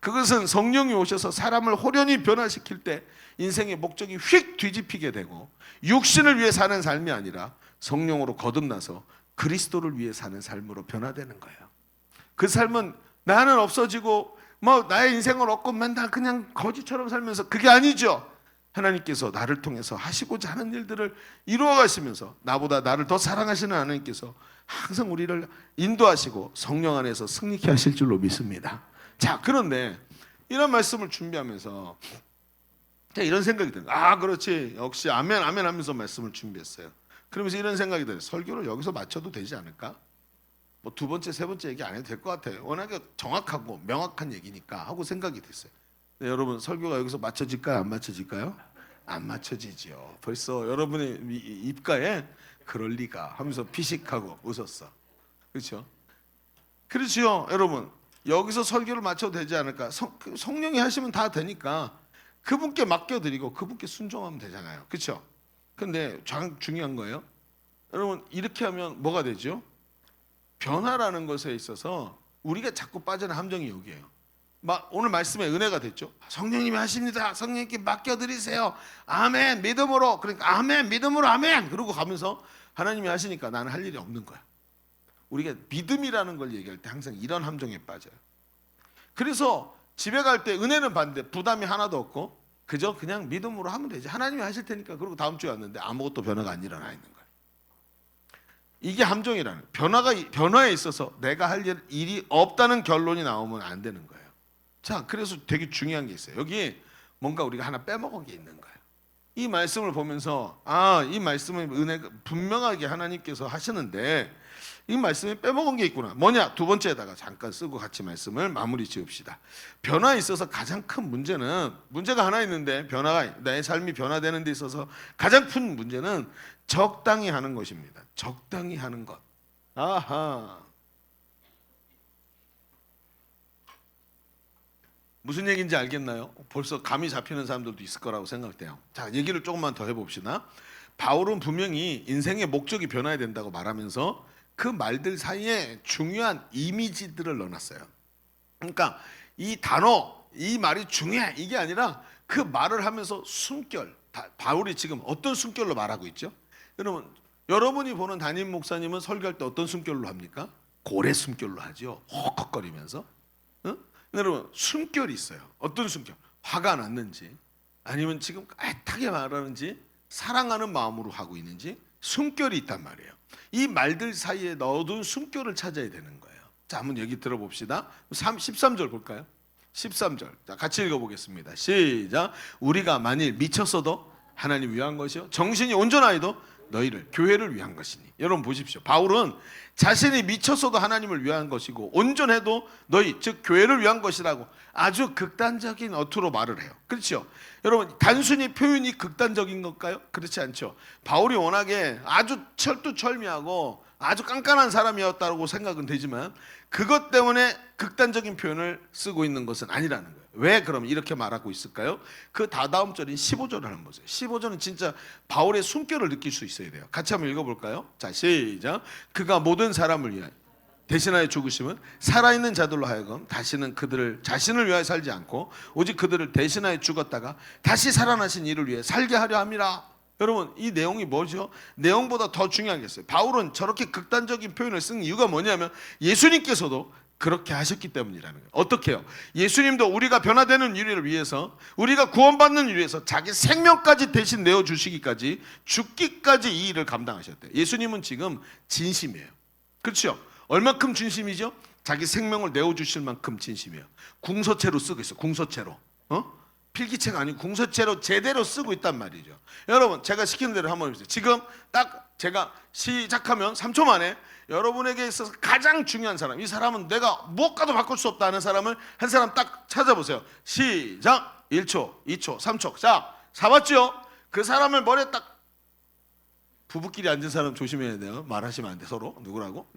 그것은 성령이 오셔서 사람을 호련히 변화시킬 때 인생의 목적이 휙 뒤집히게 되고 육신을 위해 사는 삶이 아니라 성령으로 거듭나서 그리스도를 위해 사는 삶으로 변화되는 거예요. 그 삶은 나는 없어지고 뭐 나의 인생을 얻고 맨날 그냥 거지처럼 살면서 그게 아니죠. 하나님께서 나를 통해서 하시고자 하는 일들을 이루어 가시면서 나보다 나를 더 사랑하시는 하나님께서 항상 우리를 인도하시고 성령 안에서 승리케 하실 줄로 믿습니다. 자, 그런데 이런 말씀을 준비하면서 제가 이런 생각이 들어요. 아, 그렇지. 역시 아멘 아멘 하면서 말씀을 준비했어요. 그러면서 이런 생각이 들어요. 설교를 여기서 마쳐도 되지 않을까? 뭐 두 번째, 세 번째 얘기 안 해도 될 것 같아요. 워낙에 정확하고 명확한 얘기니까 하고 생각이 됐어요. 네, 여러분 설교가 여기서 맞춰질까요? 안 맞춰질까요? 안 맞춰지죠. 벌써 여러분의 입가에 그럴 리가 하면서 피식하고 웃었어. 그렇죠? 그렇죠, 여러분. 여기서 설교를 맞춰도 되지 않을까? 성령이 하시면 다 되니까 그분께 맡겨드리고 그분께 순종하면 되잖아요. 그렇죠? 근데 중요한 거예요. 여러분, 이렇게 하면 뭐가 되죠? 변화라는 것에 있어서 우리가 자꾸 빠지는 함정이 여기에요. 오늘 말씀에 은혜가 됐죠. 성령님이 하십니다. 성령님께 맡겨드리세요. 아멘 믿음으로. 그러니까 아멘 믿음으로 아멘. 그러고 가면서 하나님이 하시니까 나는 할 일이 없는 거야. 우리가 믿음이라는 걸 얘기할 때 항상 이런 함정에 빠져요. 그래서 집에 갈 때 은혜는 받는데 부담이 하나도 없고 그저 그냥 믿음으로 하면 되지. 하나님이 하실 테니까. 그리고 다음 주에 왔는데 아무것도 변화가 안 일어나 있는 거예요. 이게 함정이라는 거예요. 변화에 있어서 내가 할 일이 없다는 결론이 나오면 안 되는 거예요. 자, 그래서 되게 중요한 게 있어요. 여기 뭔가 우리가 하나 빼먹은 게 있는 거예요. 이 말씀을 보면서 이 말씀의 은혜가 분명하게 하나님께서 하시는데 이 말씀에 빼먹은 게 있구나. 뭐냐? 두 번째에다가 잠깐 쓰고 같이 말씀을 마무리 지읍시다. 변화에 있어서 가장 큰 문제가 하나 있는데 내 삶이 변화되는 데 있어서 가장 큰 문제는 적당히 하는 것입니다. 적당히 하는 것. 아하. 무슨 얘기인지 알겠나요? 벌써 감이 잡히는 사람들도 있을 거라고 생각돼요. 자, 얘기를 조금만 더 해봅시다. 바울은 분명히 인생의 목적이 변화해야 된다고 말하면서 그 말들 사이에 중요한 이미지들을 넣어놨어요. 그러니까 이 단어, 이 말이 중요해 이게 아니라 그 말을 하면서 숨결, 바울이 지금 어떤 숨결로 말하고 있죠? 여러분이 보는 담임 목사님은 설교할 때 어떤 숨결로 합니까? 고래 숨결로 하죠. 헉헉거리면서. 여러분, 숨결이 있어요. 어떤 숨결? 화가 났는지 아니면 지금 애타게 말하는지 사랑하는 마음으로 하고 있는지 숨결이 있단 말이에요. 이 말들 사이에 넣어둔 숨결을 찾아야 되는 거예요. 자, 한번 얘기 들어봅시다. 13절 볼까요? 13절. 자, 같이 읽어보겠습니다. 시작. 우리가 만일 미쳤어도 하나님 위한 것이요 정신이 온전하여도 너희를 교회를 위한 것이니. 여러분 보십시오. 바울은 자신이 미쳤어도 하나님을 위한 것이고 온전해도 너희 즉 교회를 위한 것이라고 아주 극단적인 어투로 말을 해요. 그렇죠? 여러분, 단순히 표현이 극단적인 걸까요? 그렇지 않죠. 바울이 워낙에 아주 철두철미하고 아주 깐깐한 사람이었다고 생각은 되지만 그것 때문에 극단적인 표현을 쓰고 있는 것은 아니라는 거예요. 왜 그럼 이렇게 말하고 있을까요? 그 다다음 절인 15절을 한번 보세요. 15절은 진짜 바울의 숨결을 느낄 수 있어야 돼요. 같이 한번 읽어볼까요? 자, 시작. 그가 모든 사람을 위하여 대신하여 죽으심은 살아있는 자들로 하여금 다시는 그들을 자신을 위하여 살지 않고 오직 그들을 대신하여 죽었다가 다시 살아나신 이를 위해 살게 하려 함이라. 여러분, 이 내용이 뭐죠? 내용보다 더 중요한 게 있어요. 바울은 저렇게 극단적인 표현을 쓴 이유가 뭐냐면 예수님께서도 그렇게 하셨기 때문이라는 거예요. 어떻게 해요? 예수님도 우리가 변화되는 일을 위해서, 우리가 구원받는 일을 위해서 자기 생명까지 대신 내어주시기까지, 죽기까지 이 일을 감당하셨대요. 예수님은 지금 진심이에요. 그렇죠? 얼만큼 진심이죠? 자기 생명을 내어주실 만큼 진심이에요. 궁서체로 쓰고 있어요. 궁서체로. 필기체가 아니고 궁서체로 제대로 쓰고 있단 말이죠. 여러분, 제가 시키는 대로 한번 해보세요. 지금 딱 제가 시작하면 3초 만에 여러분에게 있어서 가장 중요한 사람, 이 사람은 내가 무엇과도 바꿀 수 없다 하는 사람을 한 사람 딱 찾아보세요. 시작. 1초, 2초, 3초. 자, 잡았죠? 그 사람을 머리에 딱, 부부끼리 앉은 사람 조심해야 돼요. 말하시면 안 돼, 서로. 누구라고?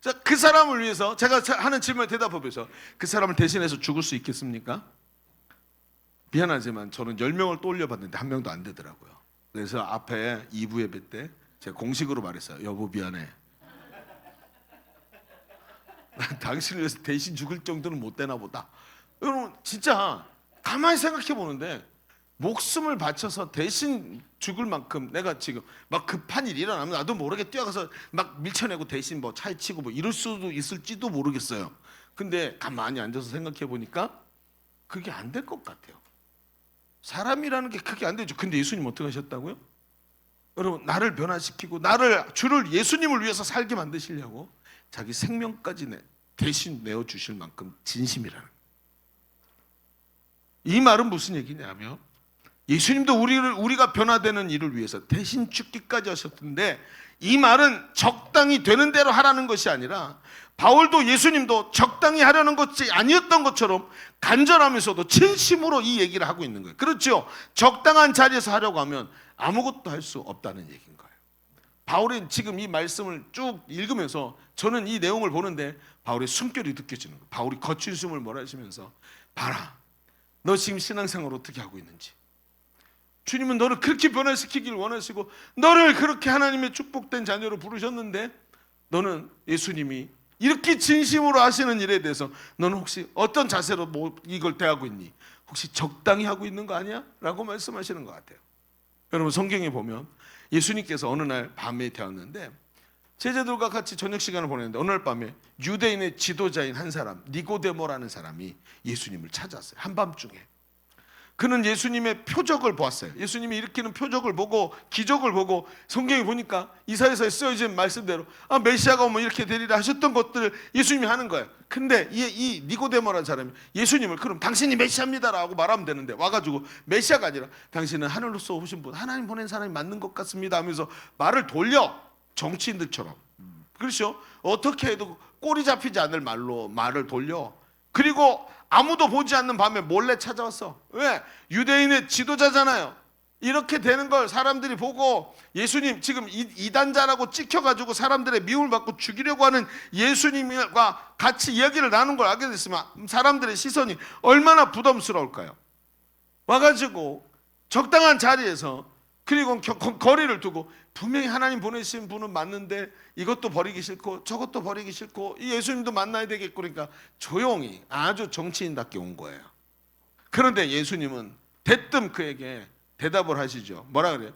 자, 그 사람을 위해서 제가 하는 질문에 대답해 보세요. 그 사람을 대신해서 죽을 수 있겠습니까? 미안하지만 저는 10명을 또 올려봤는데 한 명도 안 되더라고요. 그래서 앞에 2부 예배 때 제가 공식으로 말했어요. 여보 미안해. 난 당신을 위해서 대신 죽을 정도는 못 되나 보다. 여러분 진짜 가만히 생각해 보는데 목숨을 바쳐서 대신 죽을 만큼 내가 지금 막 급한 일이 일어나면 나도 모르게 뛰어가서 막 밀쳐내고 대신 뭐 차에 치고 뭐 이럴 수도 있을지도 모르겠어요. 근데 가만히 앉아서 생각해 보니까 그게 안 될 것 같아요. 사람이라는 게 그게 안 되죠. 근데 예수님 어떻게 하셨다고요? 여러분 나를 변화시키고 주를 예수님을 위해서 살게 만드시려고 자기 생명까지 대신 내어주실 만큼 진심이라는 거예요. 이 말은 무슨 얘기냐면 예수님도 우리가 변화되는 일을 위해서 대신 죽기까지 하셨는데 이 말은 적당히 되는 대로 하라는 것이 아니라 바울도 예수님도 적당히 하려는 것이 아니었던 것처럼 간절하면서도 진심으로 이 얘기를 하고 있는 거예요. 그렇죠? 적당한 자리에서 하려고 하면 아무것도 할 수 없다는 얘기인 거예요. 바울은 지금 이 말씀을 쭉 읽으면서 저는 이 내용을 보는데 바울의 숨결이 느껴지는 거예요. 바울이 거친 숨을 몰아쉬면서 봐라, 너 지금 신앙생활 어떻게 하고 있는지. 주님은 너를 그렇게 변화시키길 원하시고 너를 그렇게 하나님의 축복된 자녀로 부르셨는데 너는 예수님이 이렇게 진심으로 하시는 일에 대해서 너는 혹시 어떤 자세로 이걸 대하고 있니? 혹시 적당히 하고 있는 거 아니야? 라고 말씀하시는 것 같아요. 여러분 성경에 보면 예수님께서 어느 날 밤에 되었는데 제자들과 같이 저녁 시간을 보냈는데 어느 날 밤에 유대인의 지도자인 한 사람 니고데모라는 사람이 예수님을 찾아왔어요. 한밤중에. 그는 예수님의 표적을 보았어요. 예수님이 일으키는 표적을 보고 기적을 보고 성경에 보니까 이사야서에 쓰여진 말씀대로 메시아가 오면 이렇게 되리라 하셨던 것들을 예수님이 하는 거예요. 근데 이 니고데모라는 사람이 예수님을 그럼 당신이 메시아입니다라고 말하면 되는데 와가지고 메시아가 아니라 당신은 하늘로서 오신 분 하나님 보낸 사람이 맞는 것 같습니다 하면서 말을 돌려. 정치인들처럼. 그렇죠? 어떻게 해도 꼬리 잡히지 않을 말로 말을 돌려. 그리고 아무도 보지 않는 밤에 몰래 찾아왔어. 왜? 유대인의 지도자잖아요. 이렇게 되는 걸 사람들이 보고 예수님 지금 이단자라고 찍혀가지고 사람들의 미움을 받고 죽이려고 하는 예수님과 같이 이야기를 나눈 걸 알게 됐으면 사람들의 시선이 얼마나 부담스러울까요? 와가지고 적당한 자리에서 그리고 거리를 두고 분명히 하나님 보내신 분은 맞는데 이것도 버리기 싫고 저것도 버리기 싫고 이 예수님도 만나야 되겠고 그러니까 조용히 아주 정치인답게 온 거예요. 그런데 예수님은 대뜸 그에게 대답을 하시죠. 뭐라 그래요?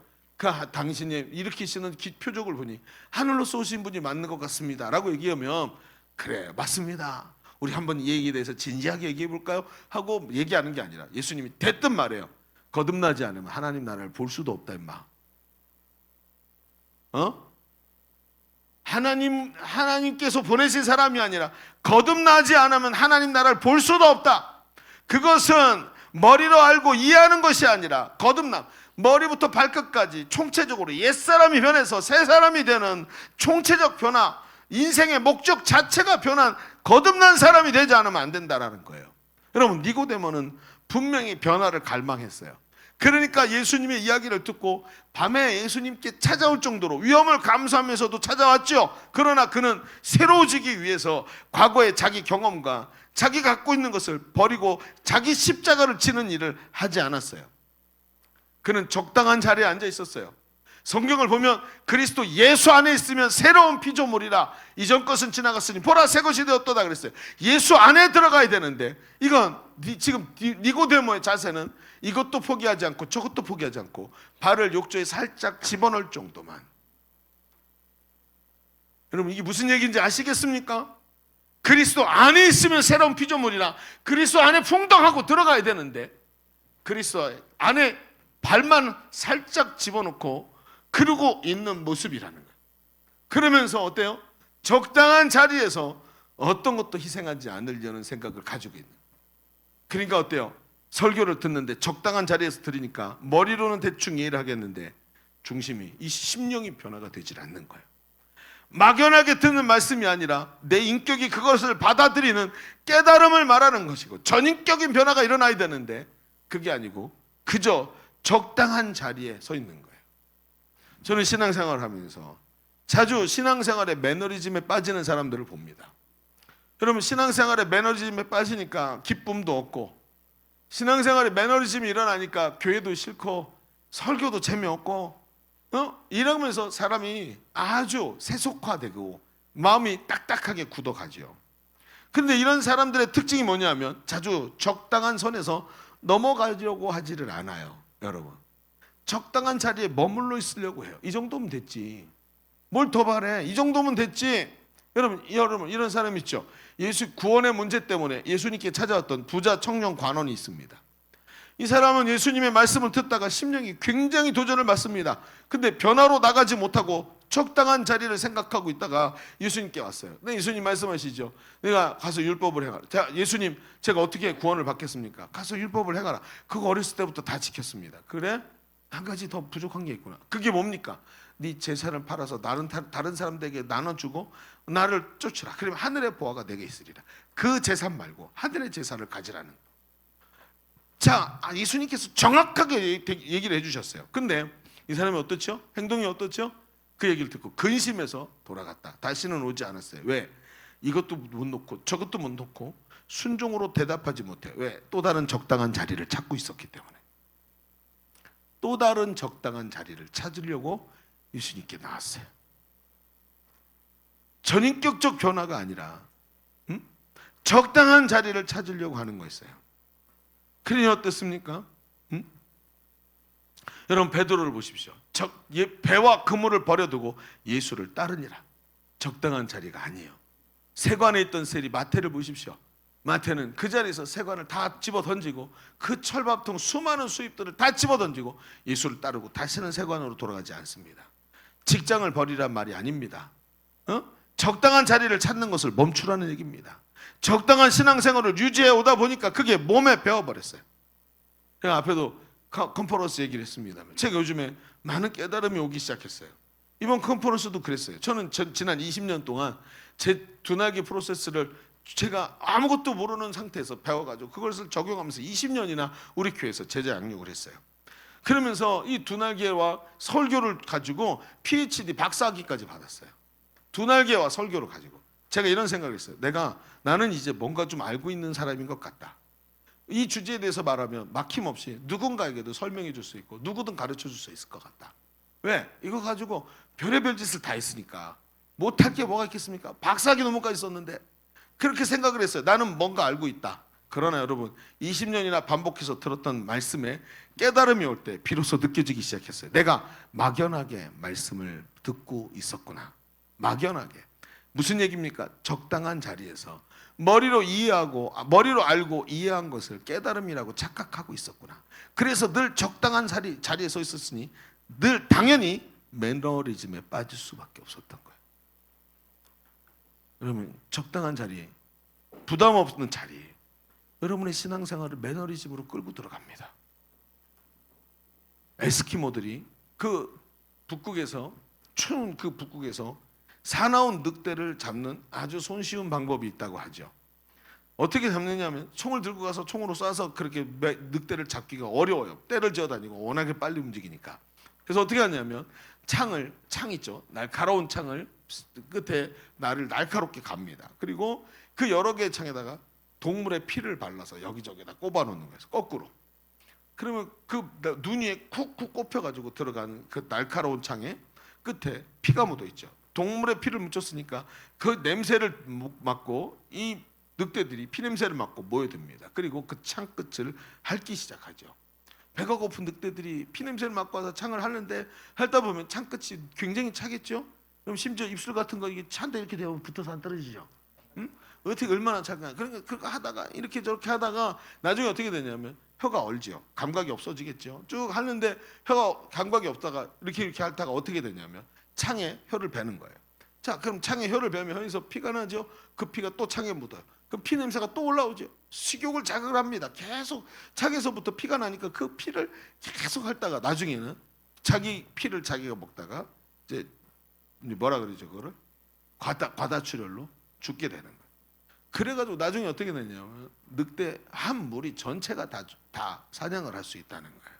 당신이 일으키시는 표적을 보니 하늘로서 오신 분이 맞는 것 같습니다 라고 얘기하면 그래 맞습니다. 우리 한번 이 얘기에 대해서 진지하게 얘기해 볼까요? 하고 얘기하는 게 아니라 예수님이 대뜸 말해요. 거듭나지 않으면 하나님 나라를 볼 수도 없다 임마. 하나님께서 보내신 사람이 아니라 거듭나지 않으면 하나님 나라를 볼 수도 없다. 그것은 머리로 알고 이해하는 것이 아니라 거듭남, 머리부터 발끝까지 총체적으로 옛사람이 변해서 새사람이 되는 총체적 변화, 인생의 목적 자체가 변한 거듭난 사람이 되지 않으면 안 된다라는 거예요. 여러분 니고데모는 분명히 변화를 갈망했어요. 그러니까 예수님의 이야기를 듣고 밤에 예수님께 찾아올 정도로 위험을 감수하면서도 찾아왔죠. 그러나 그는 새로워지기 위해서 과거의 자기 경험과 자기 갖고 있는 것을 버리고 자기 십자가를 지는 일을 하지 않았어요. 그는 적당한 자리에 앉아 있었어요. 성경을 보면 그리스도 예수 안에 있으면 새로운 피조물이라 이전 것은 지나갔으니 보라 새 것이 되었도다 그랬어요. 예수 안에 들어가야 되는데 이건 지금 니고데모의 자세는 이것도 포기하지 않고 저것도 포기하지 않고 발을 욕조에 살짝 집어넣을 정도만. 여러분 이게 무슨 얘기인지 아시겠습니까? 그리스도 안에 있으면 새로운 피조물이라 그리스도 안에 풍덩하고 들어가야 되는데 그리스도 안에 발만 살짝 집어넣고 그러고 있는 모습이라는 거예요. 그러면서 어때요? 적당한 자리에서 어떤 것도 희생하지 않으려는 생각을 가지고 있는. 그러니까 어때요? 설교를 듣는데 적당한 자리에서 들으니까 머리로는 대충 이해를 하겠는데 중심이 이 심령이 변화가 되질 않는 거예요. 막연하게 듣는 말씀이 아니라 내 인격이 그것을 받아들이는 깨달음을 말하는 것이고 전인격인 변화가 일어나야 되는데 그게 아니고 그저 적당한 자리에 서 있는 거예요. 저는 신앙생활을 하면서 자주 신앙생활의 매너리즘에 빠지는 사람들을 봅니다. 여러분 신앙생활의 매너리즘에 빠지니까 기쁨도 없고 신앙생활의 매너리즘이 일어나니까 교회도 싫고 설교도 재미없고 이러면서 사람이 아주 세속화되고 마음이 딱딱하게 굳어가죠. 그런데 이런 사람들의 특징이 뭐냐면 자주 적당한 선에서 넘어가려고 하지를 않아요. 여러분 적당한 자리에 머물러 있으려고 해요. 이 정도면 됐지. 뭘 더 바래? 이 정도면 됐지. 여러분 이런 사람 있죠. 예수 구원의 문제 때문에 예수님께 찾아왔던 부자 청년 관원이 있습니다. 이 사람은 예수님의 말씀을 듣다가 심령이 굉장히 도전을 받습니다. 근데 변화로 나가지 못하고 적당한 자리를 생각하고 있다가 예수님께 왔어요. 근데 예수님 말씀하시죠. 내가 가서 율법을 행하라. 자, 예수님 제가 어떻게 구원을 받겠습니까? 가서 율법을 행하라. 그거 어렸을 때부터 다 지켰습니다. 그래? 한 가지 더 부족한 게 있구나. 그게 뭡니까? 네 재산을 팔아서 다른 사람들에게 나눠주고 나를 쫓으라. 그러면 하늘의 보화가 내게 있으리라. 그 재산 말고 하늘의 재산을 가지라는 거. 자, 예수님께서 정확하게 얘기를 해주셨어요. 근데 이 사람이 어떻죠? 행동이 어떻죠? 그 얘기를 듣고 근심해서 돌아갔다. 다시는 오지 않았어요. 왜? 이것도 못 놓고 저것도 못 놓고 순종으로 대답하지 못해. 왜? 또 다른 적당한 자리를 찾고 있었기 때문에. 또 다른 적당한 자리를 찾으려고 예수님께 나왔어요. 전인격적 변화가 아니라 적당한 자리를 찾으려고 하는 거였어요. 그러니 어떻습니까? 여러분 베드로를 보십시오. 배와 그물을 버려두고 예수를 따르니라. 적당한 자리가 아니에요. 세관에 있던 셀이 마태를 보십시오. 마태는 그 자리에서 세관을 다 집어 던지고 그 철밥통 수많은 수입들을 다 집어 던지고 예수를 따르고 다시는 세관으로 돌아가지 않습니다. 직장을 버리란 말이 아닙니다. 적당한 자리를 찾는 것을 멈추라는 얘기입니다. 적당한 신앙생활을 유지해 오다 보니까 그게 몸에 배어버렸어요. 제가 앞에도 컨퍼런스 얘기를 했습니다. 제가 요즘에 많은 깨달음이 오기 시작했어요. 이번 컨퍼런스도 그랬어요. 저는 지난 20년 동안 제 두날개 프로세스를 제가 아무것도 모르는 상태에서 배워가지고 그것을 적용하면서 20년이나 우리 교회에서 제자 양육을 했어요. 그러면서 이 두날개와 설교를 가지고 PhD 박사학위까지 받았어요. 두날개와 설교를 가지고 제가 이런 생각을 했어요. 나는 이제 뭔가 좀 알고 있는 사람인 것 같다. 이 주제에 대해서 말하면 막힘없이 누군가에게도 설명해 줄 수 있고 누구든 가르쳐 줄 수 있을 것 같다. 왜? 이거 가지고 별의별 짓을 다 했으니까 못할 게 뭐가 있겠습니까? 박사학위 논문까지 썼는데 그렇게 생각을 했어요. 나는 뭔가 알고 있다. 그러나 여러분 20년이나 반복해서 들었던 말씀에 깨달음이 올 때 비로소 느껴지기 시작했어요. 내가 막연하게 말씀을 듣고 있었구나. 막연하게. 무슨 얘기입니까? 적당한 자리에서 머리로 알고 이해한 것을 깨달음이라고 착각하고 있었구나. 그래서 늘 적당한 자리에 서 있었으니 늘 당연히 매너리즘에 빠질 수밖에 없었던 거예요. 여러분 적당한 자리, 부담 없는 자리, 여러분의 신앙생활을 매너리즘으로 끌고 들어갑니다. 에스키모들이 그 북극에서 추운 그 북극에서 사나운 늑대를 잡는 아주 손쉬운 방법이 있다고 하죠. 어떻게 잡느냐면 총을 들고 가서 총으로 쏴서 그렇게 늑대를 잡기가 어려워요. 때를 지어 다니고 워낙에 빨리 움직이니까. 그래서 어떻게 하냐면 창 있죠. 날카로운 창을 끝에 날을 날카롭게 갑니다. 그리고 그 여러 개의 창에다가 동물의 피를 발라서 여기저기다 꼽아 놓는 거예요. 거꾸로. 그러면 그 눈 위에 쿡쿡 꼽혀가지고 들어가는 그 날카로운 창에 끝에 피가 묻어 있죠. 동물의 피를 묻혔으니까 그 냄새를 맡고 이 늑대들이 피 냄새를 맡고 모여듭니다. 그리고 그 창 끝을 핥기 시작하죠. 배가 고픈 늑대들이 피 냄새를 맡고 와서 창을 핥는데 핥다 보면 창 끝이 굉장히 차겠죠. 그럼 심지어 입술 같은 거 이게 찬데 이렇게 되면 붙어서 안 떨어지죠. 어떻게 얼마나 착한. 그러니까 그거 하다가 이렇게 저렇게 하다가 나중에 어떻게 되냐면 혀가 얼지요. 감각이 없어지겠죠. 쭉 하는데 혀가 감각이 없다가 이렇게 하다가 어떻게 되냐면 창에 혀를 베는 거예요. 자, 그럼 창에 혀를 베면 혀에서 피가 나죠. 그 피가 또 창에 묻어요. 그 피 냄새가 또 올라오죠. 식욕을 자극을 합니다. 계속 창에서부터 피가 나니까 그 피를 계속 핥다가 나중에는 자기 피를 자기가 먹다가 이제 뭐라 그러죠, 그거를 과다출혈로 죽게 되는 거예요. 그래가지고 나중에 어떻게 되냐면 늑대 한 무리 전체가 다 사냥을 할 수 있다는 거예요.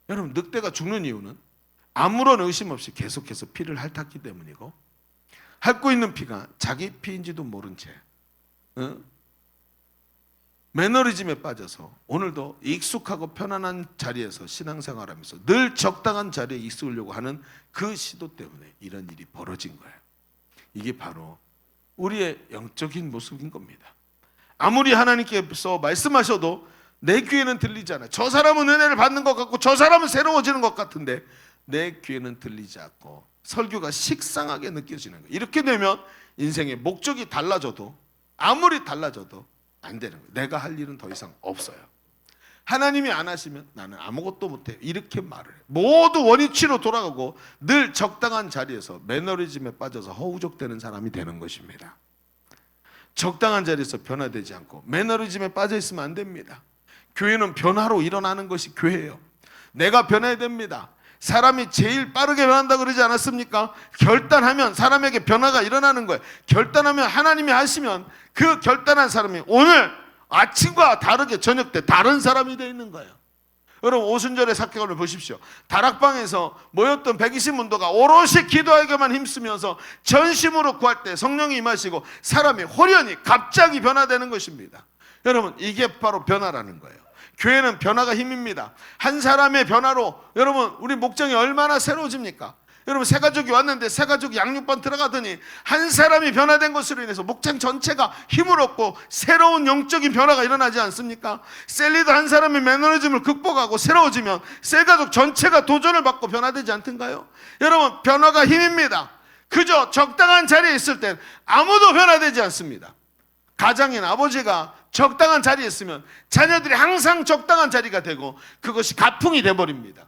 여러분, 늑대가 죽는 이유는 아무런 의심 없이 계속해서 피를 핥았기 때문이고, 핥고 있는 피가 자기 피인지도 모른 채 매너리즘에 빠져서 오늘도 익숙하고 편안한 자리에서 신앙생활하면서 늘 적당한 자리에 있으려고 하는 그 시도 때문에 이런 일이 벌어진 거예요. 이게 바로 우리의 영적인 모습인 겁니다. 아무리 하나님께서 말씀하셔도 내 귀에는 들리지 않아요. 저 사람은 은혜를 받는 것 같고 저 사람은 새로워지는 것 같은데 내 귀에는 들리지 않고 설교가 식상하게 느껴지는 거예요. 이렇게 되면 인생의 목적이 달라져도, 아무리 달라져도 안 되는 거예요. 내가 할 일은 더 이상 없어요. 하나님이 안 하시면 나는 아무것도 못해요. 이렇게 말을 해요. 모두 원위치로 돌아가고 늘 적당한 자리에서 매너리즘에 빠져서 허우적대는 사람이 되는 것입니다. 적당한 자리에서 변화되지 않고 매너리즘에 빠져 있으면 안 됩니다. 교회는 변화로 일어나는 것이 교회예요. 내가 변해야 됩니다. 사람이 제일 빠르게 변한다 그러지 않았습니까? 결단하면 사람에게 변화가 일어나는 거예요. 결단하면 하나님이 하시면 그 결단한 사람이 오늘 아침과 다르게 저녁 때 다른 사람이 되어 있는 거예요. 여러분, 오순절의 사건을 보십시오. 다락방에서 모였던 120문도가 오롯이 기도하기만 힘쓰면서 전심으로 구할 때 성령이 임하시고 사람이 홀연히 갑자기 변화되는 것입니다. 여러분, 이게 바로 변화라는 거예요. 교회는 변화가 힘입니다. 한 사람의 변화로 여러분, 우리 목장이 얼마나 새로워집니까? 여러분, 새 가족이 왔는데 새 가족이 양육반 들어가더니 한 사람이 변화된 것으로 인해서 목장 전체가 힘을 얻고 새로운 영적인 변화가 일어나지 않습니까? 셀리더 한 사람의 매너리즘을 극복하고 새로워지면 셀 가족 전체가 도전을 받고 변화되지 않던가요? 여러분, 변화가 힘입니다. 그저 적당한 자리에 있을 땐 아무도 변화되지 않습니다. 가장인 아버지가 적당한 자리에 있으면 자녀들이 항상 적당한 자리가 되고 그것이 가풍이 돼버립니다.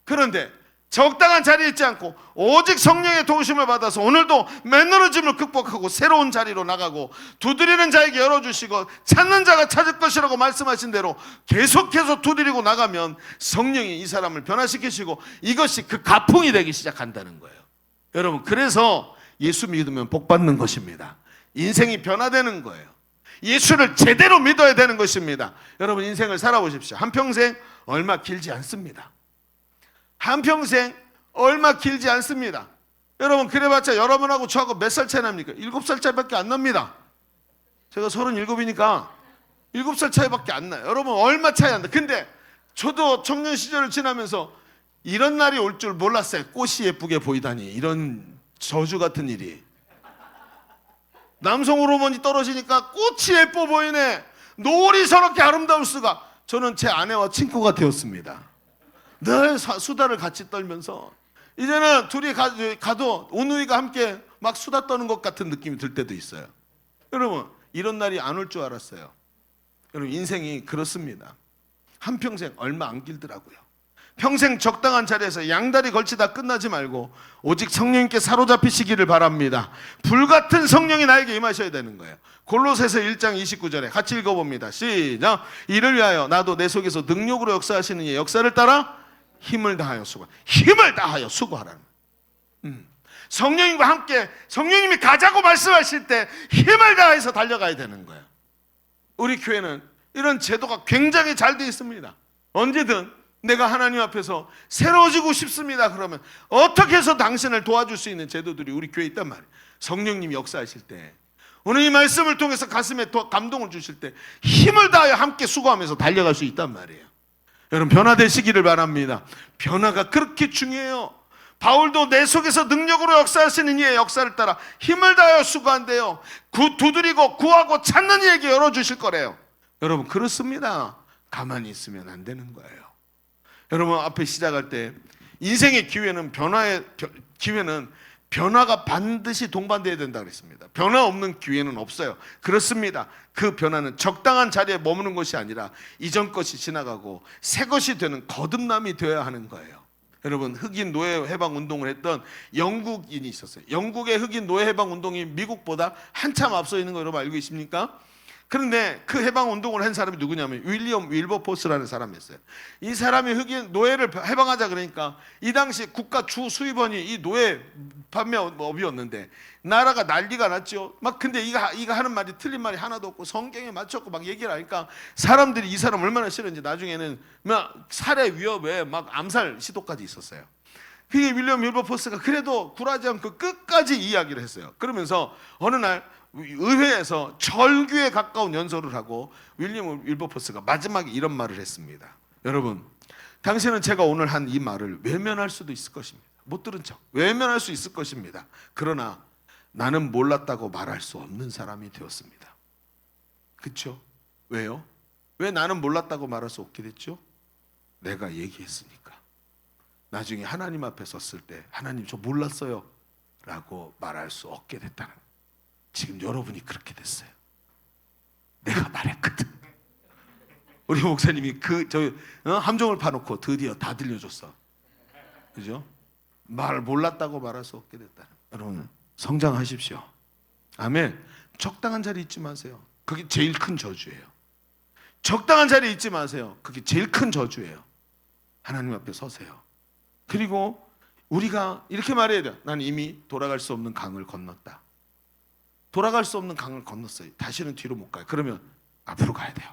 그런데 적당한 자리에 있지 않고 오직 성령의 도우심을 받아서 오늘도 매너리즘을 극복하고 새로운 자리로 나가고 두드리는 자에게 열어주시고 찾는 자가 찾을 것이라고 말씀하신 대로 계속해서 두드리고 나가면 성령이 이 사람을 변화시키시고 이것이 그 가풍이 되기 시작한다는 거예요. 여러분, 그래서 예수 믿으면 복 받는 것입니다. 인생이 변화되는 거예요. 예수를 제대로 믿어야 되는 것입니다. 여러분, 인생을 살아보십시오. 한평생 얼마 길지 않습니다. 한평생 얼마 길지 않습니다. 여러분, 그래봤자 여러분하고 저하고 몇 살 차이 납니까? 7살 차이밖에 안 납니다. 제가 37이니까 7살 차이밖에 안 나요. 여러분, 얼마 차이 안 나. 근데 저도 청년 시절을 지나면서 이런 날이 올 줄 몰랐어요. 꽃이 예쁘게 보이다니, 이런 저주 같은 일이. 남성 호르몬이 떨어지니까 꽃이 예뻐 보이네, 노을이 저렇게 아름다울 수가. 저는 제 아내와 친구가 되었습니다. 늘 수다를 같이 떨면서 이제는 둘이 가도 오누이가 함께 막 수다 떠는 것 같은 느낌이 들 때도 있어요. 여러분, 이런 날이 안 올 줄 알았어요. 여러분, 인생이 그렇습니다. 한평생 얼마 안 길더라고요. 평생 적당한 자리에서 양다리 걸치다 끝나지 말고 오직 성령님께 사로잡히시기를 바랍니다. 불같은 성령이 나에게 임하셔야 되는 거예요. 골로새서 1장 29절에 같이 읽어봅니다. 시작. 이를 위하여 나도 내 속에서 능력으로 역사하시는 이의 역사를 따라 힘을 다하여 수고하라는 거예요. 성령님과 함께 성령님이 가자고 말씀하실 때 힘을 다해서 달려가야 되는 거예요. 우리 교회는 이런 제도가 굉장히 잘 되어 있습니다. 언제든 내가 하나님 앞에서 새로워지고 싶습니다 그러면 어떻게 해서 당신을 도와줄 수 있는 제도들이 우리 교회에 있단 말이에요. 성령님이 역사하실 때, 오늘 이 말씀을 통해서 가슴에 감동을 주실 때 힘을 다하여 함께 수고하면서 달려갈 수 있단 말이에요. 여러분, 변화되시기를 바랍니다. 변화가 그렇게 중요해요. 바울도 내 속에서 능력으로 역사하시는 이의 역사를 따라 힘을 다하여 수고한대요. 두드리고 구하고 찾는 이에게 열어주실 거래요. 여러분, 그렇습니다. 가만히 있으면 안 되는 거예요. 여러분, 앞에 시작할 때 인생의 기회는 변화가 반드시 동반돼야 된다 그랬습니다. 변화 없는 기회는 없어요. 그렇습니다. 그 변화는 적당한 자리에 머무는 것이 아니라 이전 것이 지나가고 새 것이 되는 거듭남이 되어야 하는 거예요. 여러분, 흑인 노예 해방 운동을 했던 영국인이 있었어요. 영국의 흑인 노예 해방 운동이 미국보다 한참 앞서 있는 거 여러분 알고 계십니까? 그런데 그 해방 운동을 한 사람이 누구냐면 윌리엄 윌버포스라는 사람이었어요. 이 사람이 흑인 노예를 해방하자 그러니까 이 당시 국가 주 수입원이 이 노예 판매업이었는데 나라가 난리가 났죠. 막 근데 이거 하는 말이 틀린 말이 하나도 없고 성경에 맞췄고 막 얘기를 하니까 사람들이 이 사람 얼마나 싫은지 나중에는 막 살해 위협에 막 암살 시도까지 있었어요. 그게 윌리엄 윌버포스가 그래도 굴하지 않고 끝까지 이야기를 했어요. 그러면서 어느 날 의회에서 절규에 가까운 연설을 하고 윌리엄 윌버포스가 마지막에 이런 말을 했습니다. 여러분, 당신은 제가 오늘 한 이 말을 외면할 수도 있을 것입니다. 못 들은 척 외면할 수 있을 것입니다. 그러나 나는 몰랐다고 말할 수 없는 사람이 되었습니다. 그렇죠? 왜요? 왜 나는 몰랐다고 말할 수 없게 됐죠? 내가 얘기했으니까. 나중에 하나님 앞에 섰을 때 하나님 저 몰랐어요 라고 말할 수 없게 됐다는, 지금 여러분이 그렇게 됐어요. 내가 말했거든. 우리 목사님이 함정을 파놓고 드디어 다 들려줬어. 그죠? 말 몰랐다고 말할 수 없게 됐다. 여러분 성장하십시오. 아멘. 적당한 자리 잊지 마세요. 그게 제일 큰 저주예요. 적당한 자리 잊지 마세요. 그게 제일 큰 저주예요. 하나님 앞에 서세요. 그리고 우리가 이렇게 말해야 돼요. 나는 이미 돌아갈 수 없는 강을 건넜다. 돌아갈 수 없는 강을 건넜어요. 다시는 뒤로 못 가요. 그러면 앞으로 가야 돼요.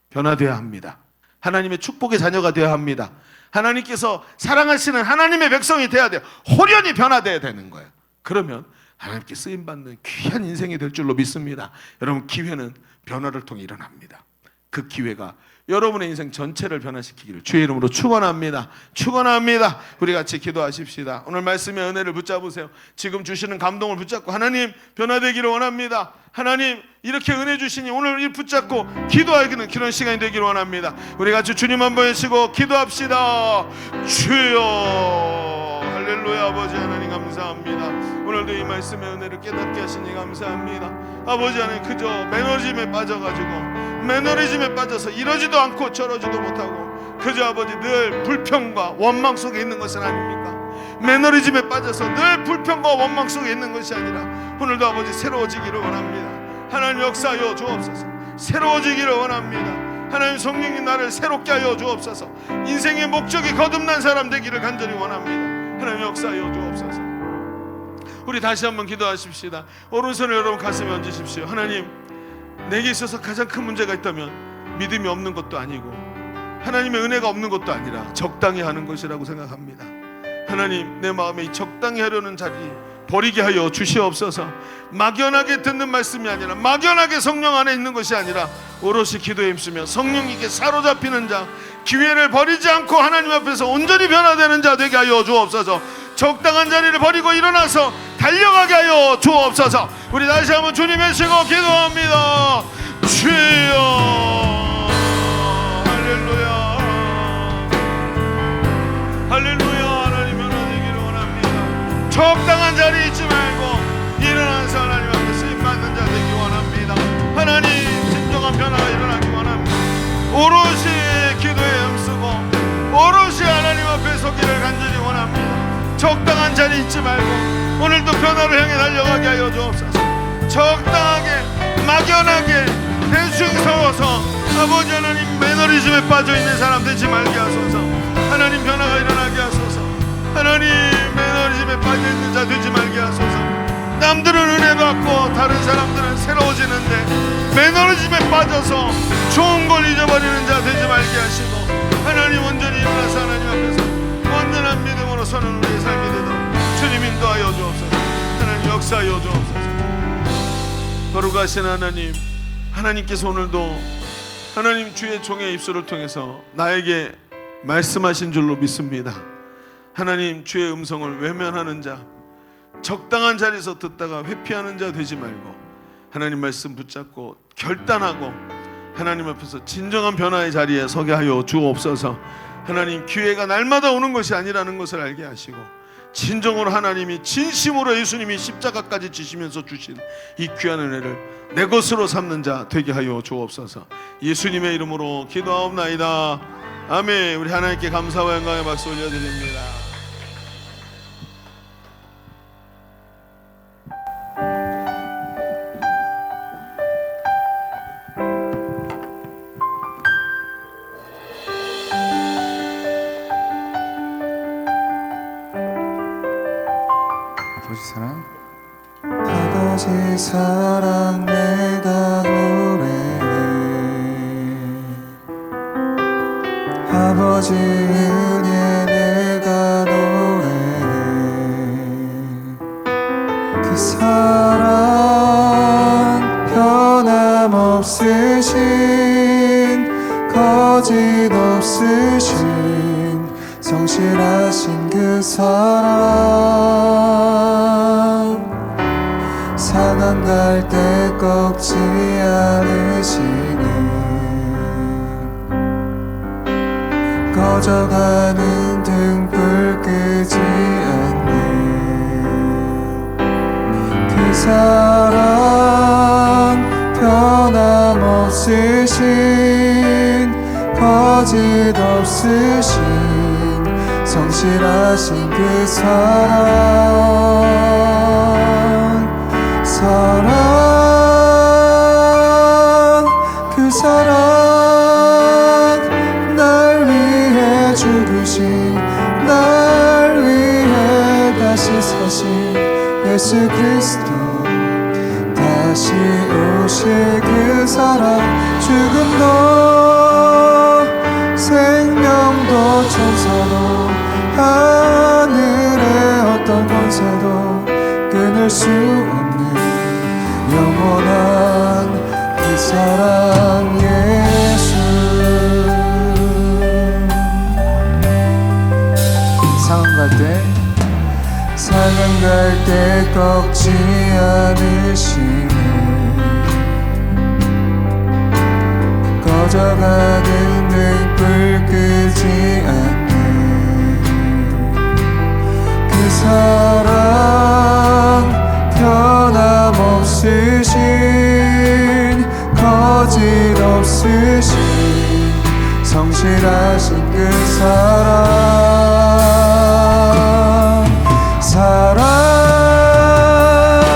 변화되어야 합니다. 하나님의 축복의 자녀가 되어야 합니다. 하나님께서 사랑하시는 하나님의 백성이 되어야 돼요. 홀연히 변화되어야 되는 거예요. 그러면 하나님께 쓰임받는 귀한 인생이 될 줄로 믿습니다. 여러분, 기회는 변화를 통해 일어납니다. 그 기회가 여러분의 인생 전체를 변화시키기를 주의 이름으로 축원합니다. 축원합니다. 우리 같이 기도하십시다. 오늘 말씀의 은혜를 붙잡으세요. 지금 주시는 감동을 붙잡고 하나님 변화되기를 원합니다. 하나님 이렇게 은혜 주시니 오늘 이 붙잡고 기도하기는 그런 시간이 되기를 원합니다. 우리 같이 주님 한번 외치고 기도합시다. 주여 할렐루야. 아버지 하나님 감사합니다. 오늘도 이 말씀의 은혜를 깨닫게 하시니 감사합니다. 아버지 하나님 그저 매너리즘에 빠져가지고 매너리즘에 빠져서 이러지도 않고 저러지도 못하고 그저 아버지 늘 불평과 원망 속에 있는 것은 아닙니까? 매너리즘에 빠져서 늘 불평과 원망 속에 있는 것이 아니라 오늘도 아버지 새로워지기를 원합니다. 하나님 역사하여 주옵소서. 새로워지기를 원합니다. 하나님 성령님 나를 새롭게 하여 주옵소서. 인생의 목적이 거듭난 사람 되기를 간절히 원합니다. 하나님 역사하여 주옵소서. 우리 다시 한번 기도하십시다. 오른손을 여러분 가슴에 얹으십시오. 하나님 내게 있어서 가장 큰 문제가 있다면 믿음이 없는 것도 아니고 하나님의 은혜가 없는 것도 아니라 적당히 하는 것이라고 생각합니다. 하나님 내 마음에 이 적당히 하려는 자리 버리게 하여 주시옵소서. 막연하게 듣는 말씀이 아니라 막연하게 성령 안에 있는 것이 아니라 오롯이 기도에 힘쓰며 성령님께 사로잡히는 자, 기회를 버리지 않고 하나님 앞에서 온전히 변화되는 자 되게 하여 주옵소서. 적당한 자리를 버리고 일어나서 달려가게 하여 주옵소서. 우리 다시 한번 주님 외치고 기도합니다. 주여 할렐루야 할렐루야. 하나님 변화되기를 원합니다. 적당한 자리 있지 말고 일어나서 하나님 앞에 쓰임받는 자 되기 원합니다. 하나님 진정한 변화가 일어나기 원합니다. 오롯이 기도에 힘쓰고 오롯이 하나님 앞에 서기를 간절히 원합니다. 적당한 자리 잊지 말고 오늘도 변화를 향해 달려가게 하여 주옵소서. 적당하게 막연하게 대충 서워서 아버지 하나님 매너리즘에 빠져있는 사람 되지 말게 하소서. 하나님 변화가 일어나게 하소서. 하나님 매너리즘에 빠져있는 자 되지 말게 하소서. 남들은 은혜 받고 다른 사람들은 새로워지는데 매너리즘에 빠져서 좋은 걸 잊어버리는 자 되지 말게 하시고 하나님 온전히 일어나서 하나님 앞에서 완전한 믿음으로 서는 우리의 삶이 되도록 주님 인도하여 주옵소서. 하나님 역사하여 주옵소서. 거룩하신 하나님, 하나님께서 오늘도 하나님 주의 종의 입술을 통해서 나에게 말씀하신 줄로 믿습니다. 하나님 주의 음성을 외면하는 자, 적당한 자리에서 듣다가 회피하는 자 되지 말고 하나님 말씀 붙잡고 결단하고 하나님 앞에서 진정한 변화의 자리에 서게 하여 주옵소서. 하나님 기회가 날마다 오는 것이 아니라는 것을 알게 하시고 진정으로 하나님이 진심으로 예수님이 십자가까지 지시면서 주신 이 귀한 은혜를 내 것으로 삼는 자 되게 하여 주옵소서. 예수님의 이름으로 기도하옵나이다. 아멘. 우리 하나님께 감사와 영광의 박수 올려드립니다. 아버지 사랑, 아버지 사랑 내가 노래해. 아버지 은혜 내가 노래해. 그 사랑 변함없으신 거짓 없으신 성실하신 그 사랑 상한 갈 때 꺾지 않으시는 꺼져가는 등불 끄지 않는 그 사랑 변함없으신 거짓 없으신 성실하신 그 그 사랑 날 위해 죽으신 날 위해 다시 사신 예수 그리스도 다시 오실 그 사랑 죽음도 생명도 천사도 하늘의 어떤 권세도 끊을 수 없는 영원한 그 사랑 예수 상한 갈 때 꺾지 않으시네 꺼져가는 등불 끄지 않는 그 사랑 변함없으신 거짓 없으신 성실하신 그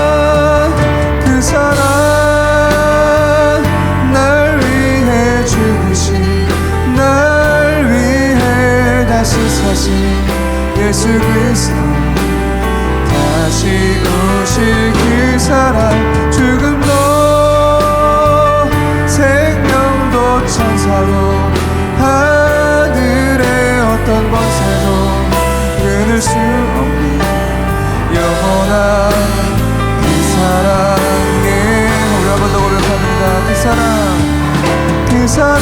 사랑 그 사랑 날 위해 죽으신 날 위해 다시 사신 예수 그리스도 다시 오실 그 사랑 죽음도 생명도 천사도 하늘의 어떤 권세도 끊을 수 없는 영원한 그 사랑에 우리 한 번 더 고백합니다. 그 사랑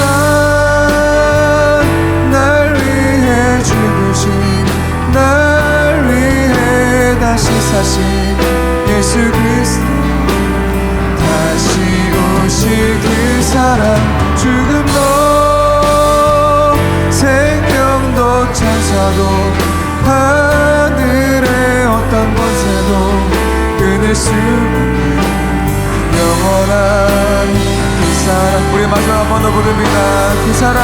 날 위해 죽으신 날 위해 다시 사신 예수 그리스도 다시 오실 그 사랑 죽음도 생명도 천사도 하늘의 어떤 권세도 끊을 수 없는 영원한 그 사랑 우리 마지막 한 번 더 부릅니다. 그 사랑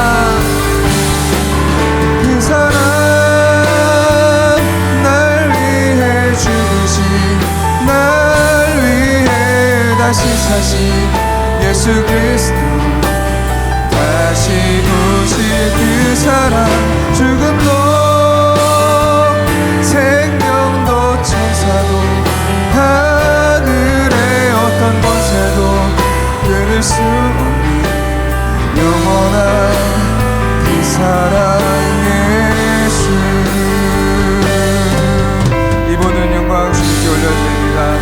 날 위해 죽으신 날 위해 다시 사신 예수 그리스도 다시 오실 그 사랑 죽음도 생명도 천사도 하늘의 어떤 권세도 끊을 수 없는 영원한 그 사랑 예수 이 모든 영광 주님께 올려드립니다.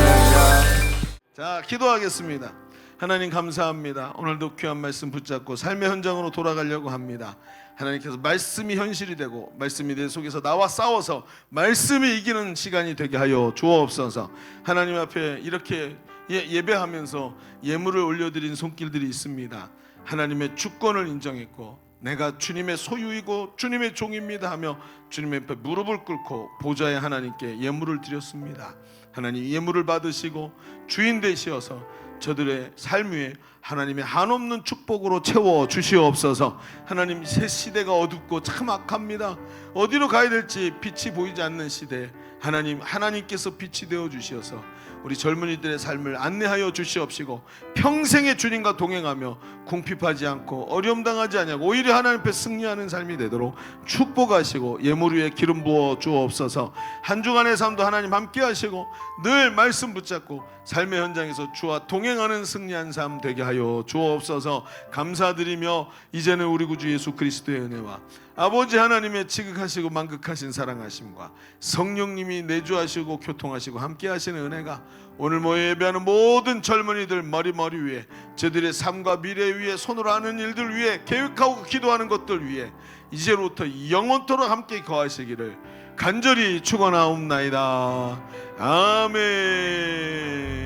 자, 기도하겠습니다. 하나님 감사합니다. 오늘도 귀한 말씀 붙잡고 삶의 현장으로 돌아가려고 합니다. 하나님께서 말씀이 현실이 되고 말씀이 내 속에서 나와 싸워서 말씀이 이기는 시간이 되게 하여 주옵소서. 하나님 앞에 이렇게 예배하면서 예물을 올려드린 손길들이 있습니다. 하나님의 주권을 인정했고 내가 주님의 소유이고 주님의 종입니다 하며 주님 앞에 무릎을 꿇고 보좌의 하나님께 예물을 드렸습니다. 하나님 예물을 받으시고 주인 되시어서 저들의 삶 위에 하나님의 한없는 축복으로 채워 주시옵소서. 하나님, 새 시대가 어둡고 참 악합니다. 어디로 가야 될지 빛이 보이지 않는 시대, 하나님께서 빛이 되어 주시어서 우리 젊은이들의 삶을 안내하여 주시옵시고 평생의 주님과 동행하며 궁핍하지 않고 어려움 당하지 아니하고 오히려 하나님 앞에 승리하는 삶이 되도록 축복하시고 예물 위에 기름 부어 주옵소서. 한 주간의 삶도 하나님 함께 하시고 늘 말씀 붙잡고 삶의 현장에서 주와 동행하는 승리한 삶 되게 하여 주옵소서. 감사드리며 이제는 우리 구주 예수 그리스도의 은혜와 아버지 하나님의 지극하시고 만극하신 사랑하심과 성령님이 내주하시고 교통하시고 함께 하시는 은혜가 오늘 모여 예배하는 모든 젊은이들 머리 위에, 저들의 삶과 미래 위에, 손으로 하는 일들 위에, 계획하고 기도하는 것들 위에 이제로부터 영원토록 함께 거하시기를 간절히 축원하옵나이다. 아멘.